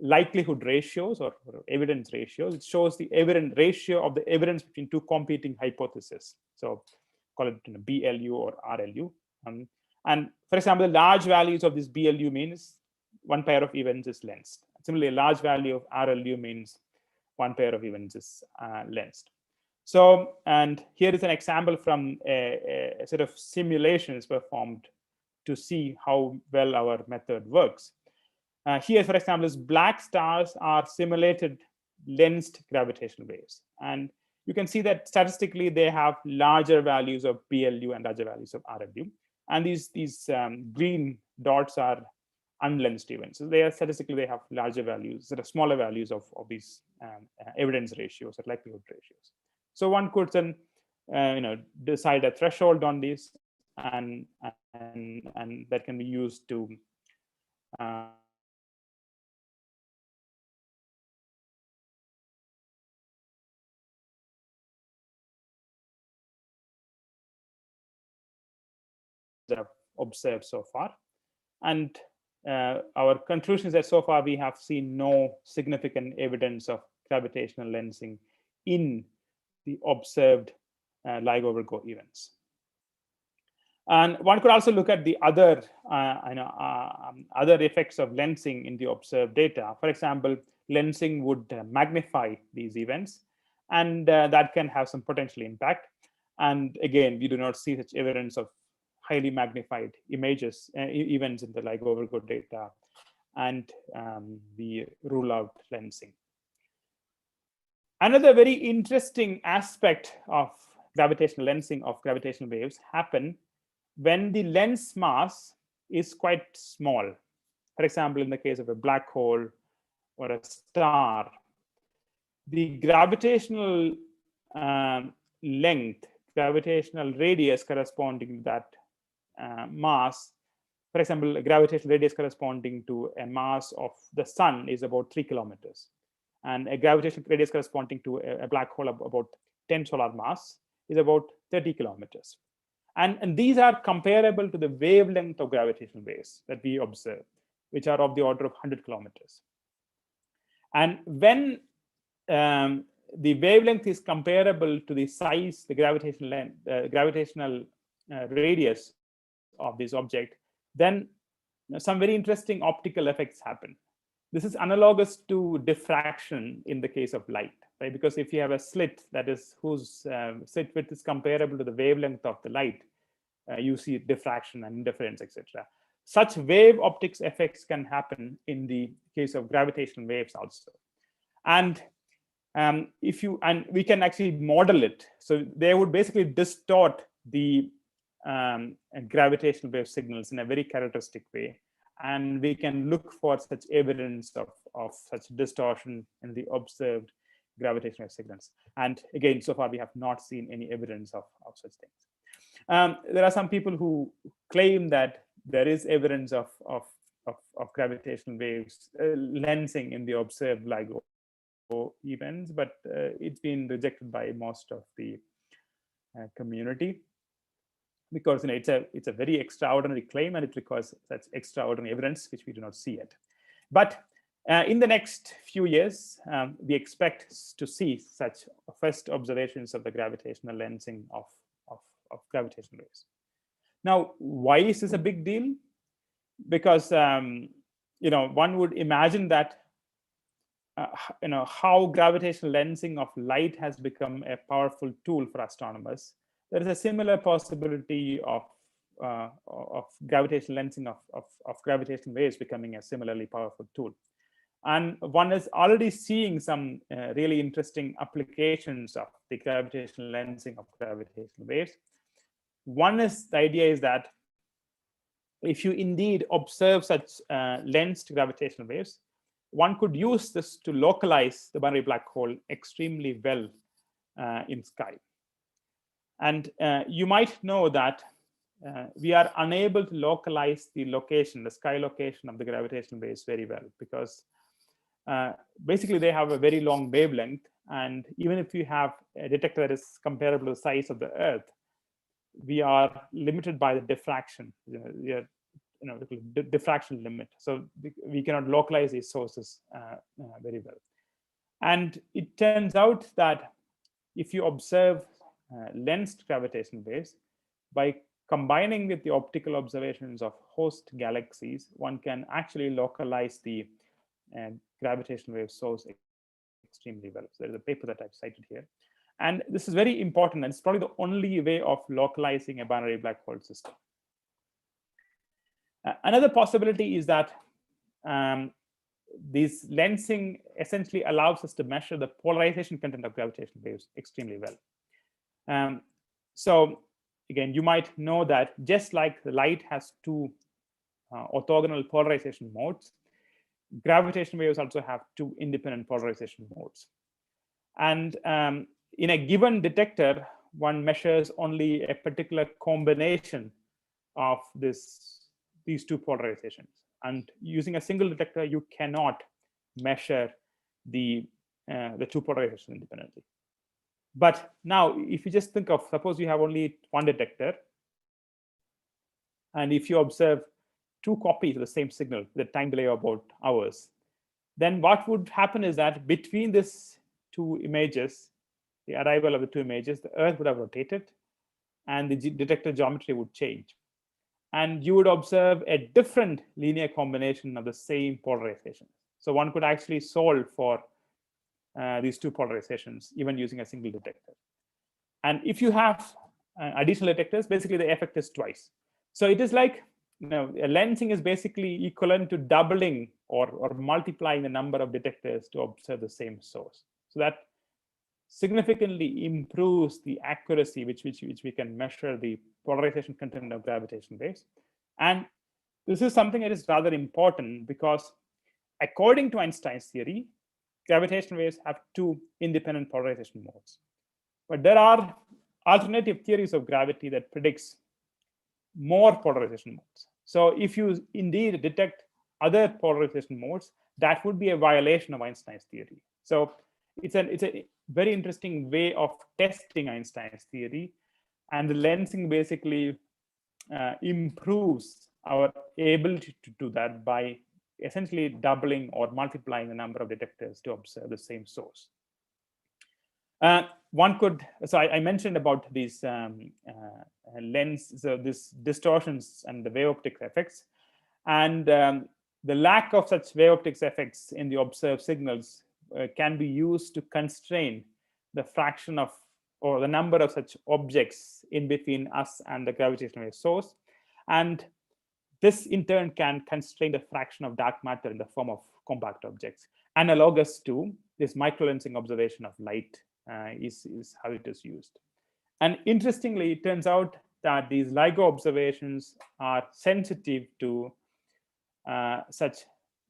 Speaker 2: likelihood ratios or evidence ratios. It shows the evidence ratio of the evidence between two competing hypotheses. So call it BLU or RLU. And for example, the large values of this BLU means one pair of events is lensed. Similarly, a large value of RLU means one pair of events is lensed. So, and here is an example from a set of simulations performed to see how well our method works. Here, for example, is black stars are simulated lensed gravitational waves. And you can see that statistically, they have larger values of BLU and larger values of RLU. And these green dots are unlensed events. So they are statistically, they have larger values, sort of smaller values of these evidence ratios or likelihood ratios. So one could then, decide a threshold on these, and that can be used to observed so far. And our conclusion is that so far we have seen no significant evidence of gravitational lensing in the observed LIGO Virgo events. And one could also look at the other, other effects of lensing in the observed data. For example, lensing would magnify these events, and that can have some potential impact. And again, we do not see such evidence of highly magnified images, events in the LIGO Virgo data, and we rule out lensing. Another very interesting aspect of gravitational lensing of gravitational waves happen when the lens mass is quite small. For example, in the case of a black hole or a star, the gravitational length, gravitational radius corresponding to that mass, for example, a gravitational radius corresponding to a mass of the sun is about 3 kilometers. And a gravitational radius corresponding to a black hole of about 10 solar mass is about 30 kilometers. And these are comparable to the wavelength of gravitational waves that we observe, which are of the order of 100 kilometers. And when the wavelength is comparable to the size, the gravitational radius of this object, then some very interesting optical effects happen. This is analogous to diffraction in the case of light, right? Because if you have a slit that is whose slit width is comparable to the wavelength of the light, you see diffraction and interference, etc. Such wave optics effects can happen in the case of gravitational waves also. And we can actually model it. So they would basically distort the gravitational wave signals in a very characteristic way. And we can look for such evidence of such distortion in the observed gravitational wave signals. And again, so far we have not seen any evidence of such things. There are some people who claim that there is evidence of gravitational waves lensing in the observed LIGO events, but it's been rejected by most of the community, because it's a very extraordinary claim, and it requires such extraordinary evidence which we do not see yet. But in the next few years, we expect to see such first observations of the gravitational lensing of gravitational waves. Now, why is this a big deal? Because one would imagine that how gravitational lensing of light has become a powerful tool for astronomers. There is a similar possibility of gravitational lensing of gravitational waves becoming a similarly powerful tool. And one is already seeing some really interesting applications of the gravitational lensing of gravitational waves. One is, the idea is that if you indeed observe such lensed gravitational waves, one could use this to localize the binary black hole extremely well in sky. And you might know that we are unable to localize the location, the sky location of the gravitational waves very well, because basically they have a very long wavelength. And even if you have a detector that is comparable to the size of the Earth, we are limited by the diffraction, diffraction limit. So we cannot localize these sources very well. And it turns out that if you observe lensed gravitational waves, by combining with the optical observations of host galaxies, one can actually localize the gravitational wave source extremely well. So there's a paper that I've cited here. And this is very important, and it's probably the only way of localizing a binary black hole system. Another possibility is that this lensing essentially allows us to measure the polarization content of gravitational waves extremely well. So again, you might know that just like the light has two orthogonal polarization modes, gravitational waves also have two independent polarization modes. And in a given detector, one measures only a particular combination of these two polarizations. And using a single detector, you cannot measure the two polarizations independently. But now, if you just think of, suppose you have only one detector, and if you observe two copies of the same signal with a time delay of about hours, then what would happen is that between these two images, the arrival of the two images, the Earth would have rotated, and the detector geometry would change. And you would observe a different linear combination of the same polarization. So one could actually solve for these two polarizations, even using a single detector. And if you have additional detectors, basically the effect is twice. So it is like, lensing is basically equivalent to doubling or multiplying the number of detectors to observe the same source. So that significantly improves the accuracy which we can measure the polarization content of gravitational waves. And this is something that is rather important, because according to Einstein's theory, gravitational waves have two independent polarization modes. But there are alternative theories of gravity that predicts more polarization modes. So if you indeed detect other polarization modes, that would be a violation of Einstein's theory. So it's a very interesting way of testing Einstein's theory, and the lensing basically improves our ability to do that by essentially doubling or multiplying the number of detectors to observe the same source. One could, so I mentioned about these lens, so these distortions and the wave optics effects, and the lack of such wave optics effects in the observed signals can be used to constrain the fraction of, or the number of such objects in between us and the gravitational wave source. And this in turn can constrain the fraction of dark matter in the form of compact objects, analogous to this microlensing observation of light is how it is used. And interestingly, it turns out that these LIGO observations are sensitive to such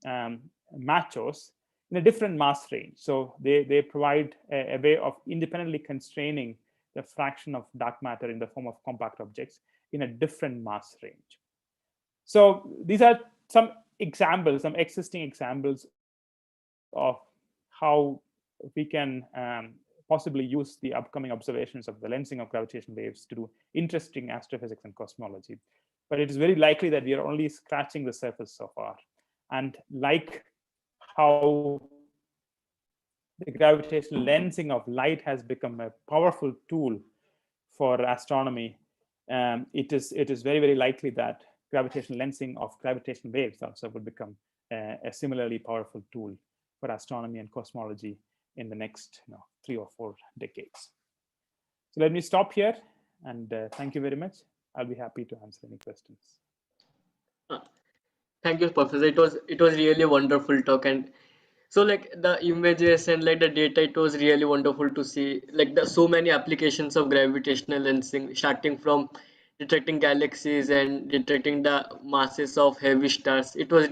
Speaker 2: machos in a different mass range. So they provide a way of independently constraining the fraction of dark matter in the form of compact objects in a different mass range. So these are some examples, some existing examples of how we can possibly use the upcoming observations of the lensing of gravitational waves to do interesting astrophysics and cosmology. But it is very likely that we are only scratching the surface so far. And like how the gravitational lensing of light has become a powerful tool for astronomy, it is very, very likely that gravitational lensing of gravitational waves also will become a similarly powerful tool for astronomy and cosmology in the next 3 or 4 decades. So let me stop here, and thank you very much. I'll be happy to answer any questions.
Speaker 1: Thank you, Professor. It was really a wonderful talk, and so like the images and like the data, it was really wonderful to see like the so many applications of gravitational lensing, starting from detecting galaxies and detecting the masses of heavy stars. It was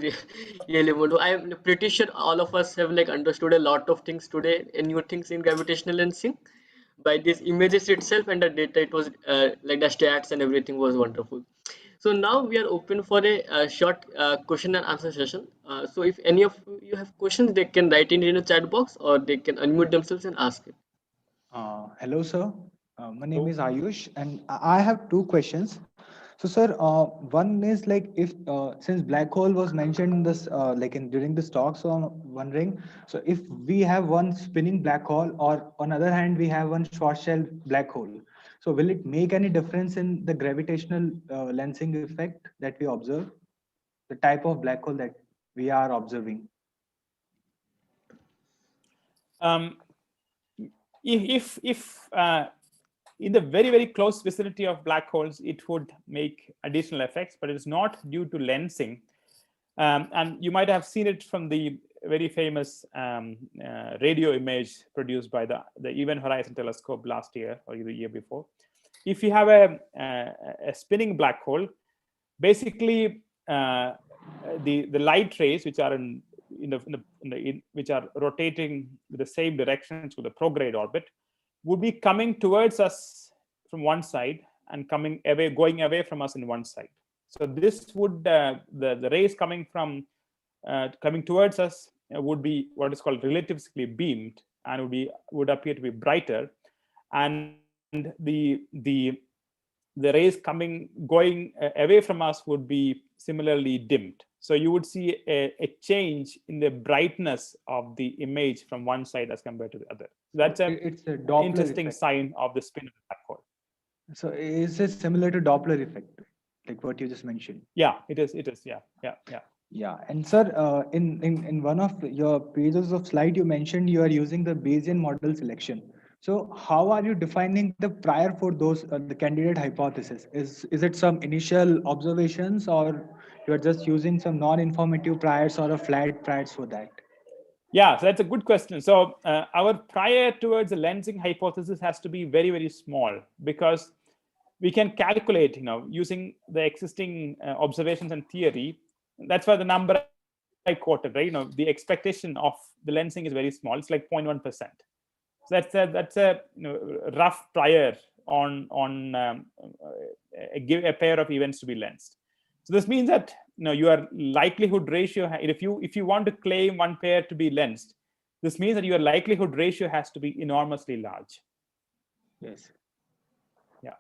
Speaker 1: really wonderful. I'm pretty sure all of us have like understood a lot of things today and new things in gravitational lensing by these images itself and the data. It was like the stats and everything was wonderful. So now we are open for a short question and answer session. So if any of you have questions, they can write in the chat box or they can unmute themselves and ask it.
Speaker 4: Hello, sir. My name
Speaker 2: So,
Speaker 4: is Ayush, and I have two questions. So, sir, one is like if since black hole was mentioned in this like in during this talk, so I'm wondering, so if we have one spinning black hole, or on other hand we have one Schwarzschild black hole, so will it make any difference in the gravitational lensing effect that we observe, the type of black hole that we are observing?
Speaker 2: um, if in the very close vicinity of black holes, it would make additional effects, but it's not due to lensing. And you might have seen it from the very famous radio image produced by the Event Horizon Telescope last year or the year before. If you have a spinning black hole, basically the light rays which are which are rotating with the same direction to the prograde orbit would be coming towards us from one side and going away from us in one side. So this would the rays coming towards us would be what is called relativistically beamed and would appear to be brighter, and the rays going away from us would be similarly dimmed. So you would see a change in the brightness of the image from one side as compared to the other. That's
Speaker 4: It's a Doppler
Speaker 2: interesting
Speaker 4: effect.
Speaker 2: sign of the spin of the black hole.
Speaker 4: So is it similar to Doppler effect, like what you just mentioned?
Speaker 2: Yeah, it is. Yeah.
Speaker 4: Yeah, and sir, in one of your pages of slide, you mentioned you are using the Bayesian model selection. So how are you defining the prior for those the candidate hypothesis? Is it some initial observations, or you are just using some non-informative priors or a flat priors for that?
Speaker 2: Yeah, so that's a good question. So our prior towards the lensing hypothesis has to be very small, because we can calculate, using the existing observations and theory. That's why the number I quoted, right? The expectation of the lensing is very small. It's like 0.1%. So that's a rough prior on a pair of events to be lensed. So this means that your likelihood ratio, if you want to claim one pair to be lensed, this means that your likelihood ratio has to be enormously large.
Speaker 4: Yes.
Speaker 2: Yeah.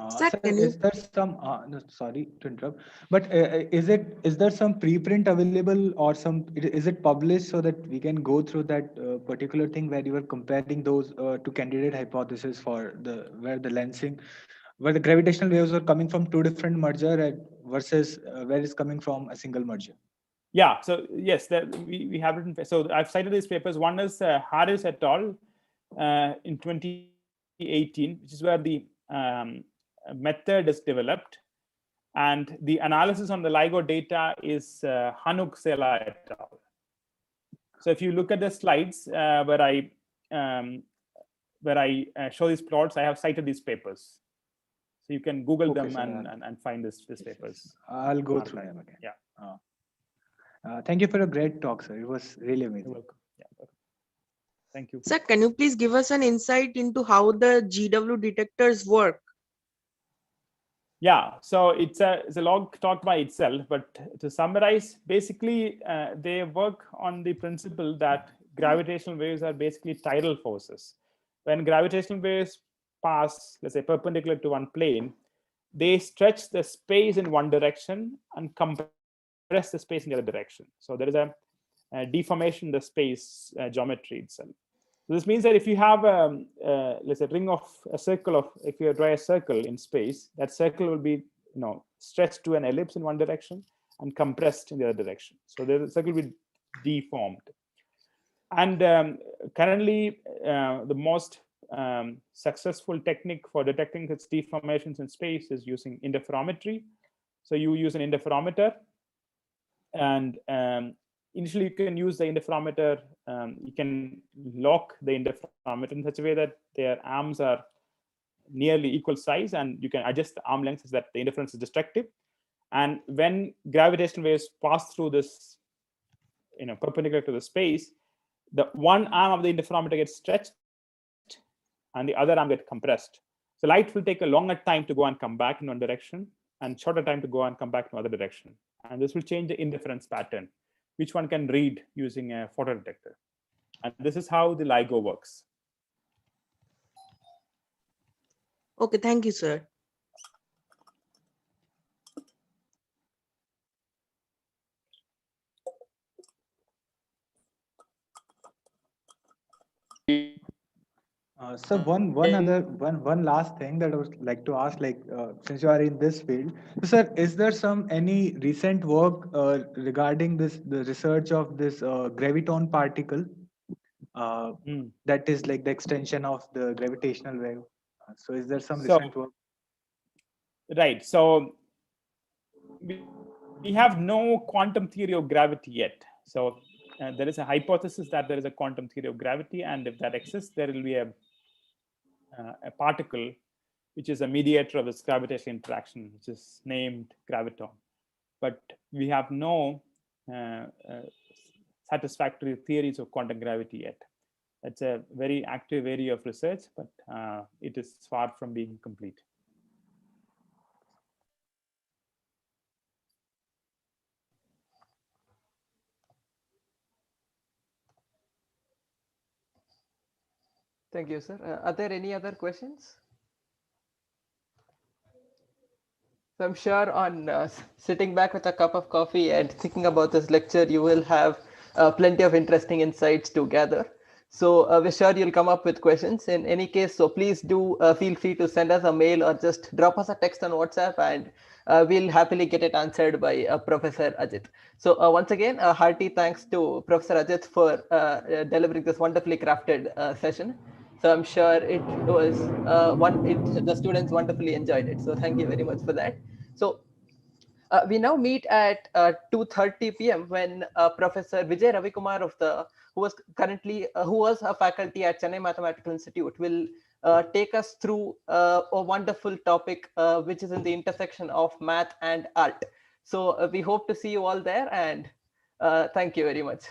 Speaker 5: Sir,
Speaker 4: Sir,
Speaker 5: can
Speaker 4: is
Speaker 5: you
Speaker 4: there some? No, sorry to interrupt, but is there some preprint available or some? Is it published so that we can go through that particular thing where you were comparing those two candidate hypotheses for where the lensing, where the gravitational waves are coming from two different merger versus where it's coming from a single merger?
Speaker 2: Yeah. So yes, we have written. So I've cited these papers. One is Harris et al. In 2018, which is where the method is developed, and the analysis on the LIGO data is Hanuk Sela et al. So if you look at the slides where I show these plots, I have cited these papers. So you can Google
Speaker 4: Okay,
Speaker 2: them
Speaker 4: sir.
Speaker 2: and find these
Speaker 4: Yes,
Speaker 2: papers.
Speaker 4: I'll go through them again.
Speaker 2: Yeah.
Speaker 4: Thank you for a great talk, sir. It was really
Speaker 2: You're
Speaker 4: amazing.
Speaker 2: welcome. Yeah. Welcome. Thank you.
Speaker 5: Sir, can you please give us an insight into how the GW detectors work?
Speaker 2: Yeah, so it's a long talk by itself, but to summarize, basically they work on the principle that gravitational waves are basically tidal forces. When gravitational waves pass, let's say, perpendicular to one plane, they stretch the space in one direction and compress the space in the other direction. So there is a deformation in the space geometry itself. So this means that if you have let's say if you draw a circle in space, that circle will be stretched to an ellipse in one direction and compressed in the other direction. So the circle will be deformed. And currently, the most successful technique for detecting such deformations in space is using interferometry. So you use an interferometer, and initially you can use the interferometer. You can lock the interferometer in such a way that their arms are nearly equal size, and you can adjust the arm length so that the interference is destructive. And when gravitational waves pass through this, perpendicular to the space, the one arm of the interferometer gets stretched and the other arm gets compressed. So light will take a longer time to go and come back in one direction, and shorter time to go and come back in another direction. And this will change the interference pattern, which one can read using a photodetector. And this is how the LIGO works.
Speaker 5: Okay, thank you, sir.
Speaker 4: So one last thing that I would like to ask, since you are in this field, so sir, is there any recent work regarding the research of this graviton particle that is like the extension of the gravitational wave? So is there some recent work?
Speaker 2: Right. So we have no quantum theory of gravity yet. So there is a hypothesis that there is a quantum theory of gravity, and if that exists, there will be a particle which is a mediator of this gravitational interaction, which is named graviton. But we have no satisfactory theories of quantum gravity yet. That's a very active area of research, but it is far from being complete.
Speaker 6: Thank you, sir. Are there any other questions? So I'm sure on sitting back with a cup of coffee and thinking about this lecture, you will have plenty of interesting insights to gather. So we're sure you'll come up with questions. In any case, so please do feel free to send us a mail or just drop us a text on WhatsApp, and we'll happily get it answered by Professor Ajith. So once again, a hearty thanks to Professor Ajith for delivering this wonderfully crafted session. So I'm sure it was the students wonderfully enjoyed it. So thank you very much for that. So we now meet at 2:30 p.m. when Professor Vijay Ravikumar who was a faculty at Chennai Mathematical Institute will take us through a wonderful topic which is in the intersection of math and art. So we hope to see you all there, and thank you very much.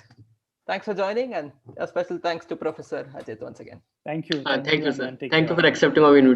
Speaker 6: Thanks for joining, and a special thanks to Professor Ajith once again.
Speaker 2: Thank you.
Speaker 1: Thank you, sir.
Speaker 2: And take
Speaker 1: Thank you
Speaker 2: care.
Speaker 1: for accepting our invitation.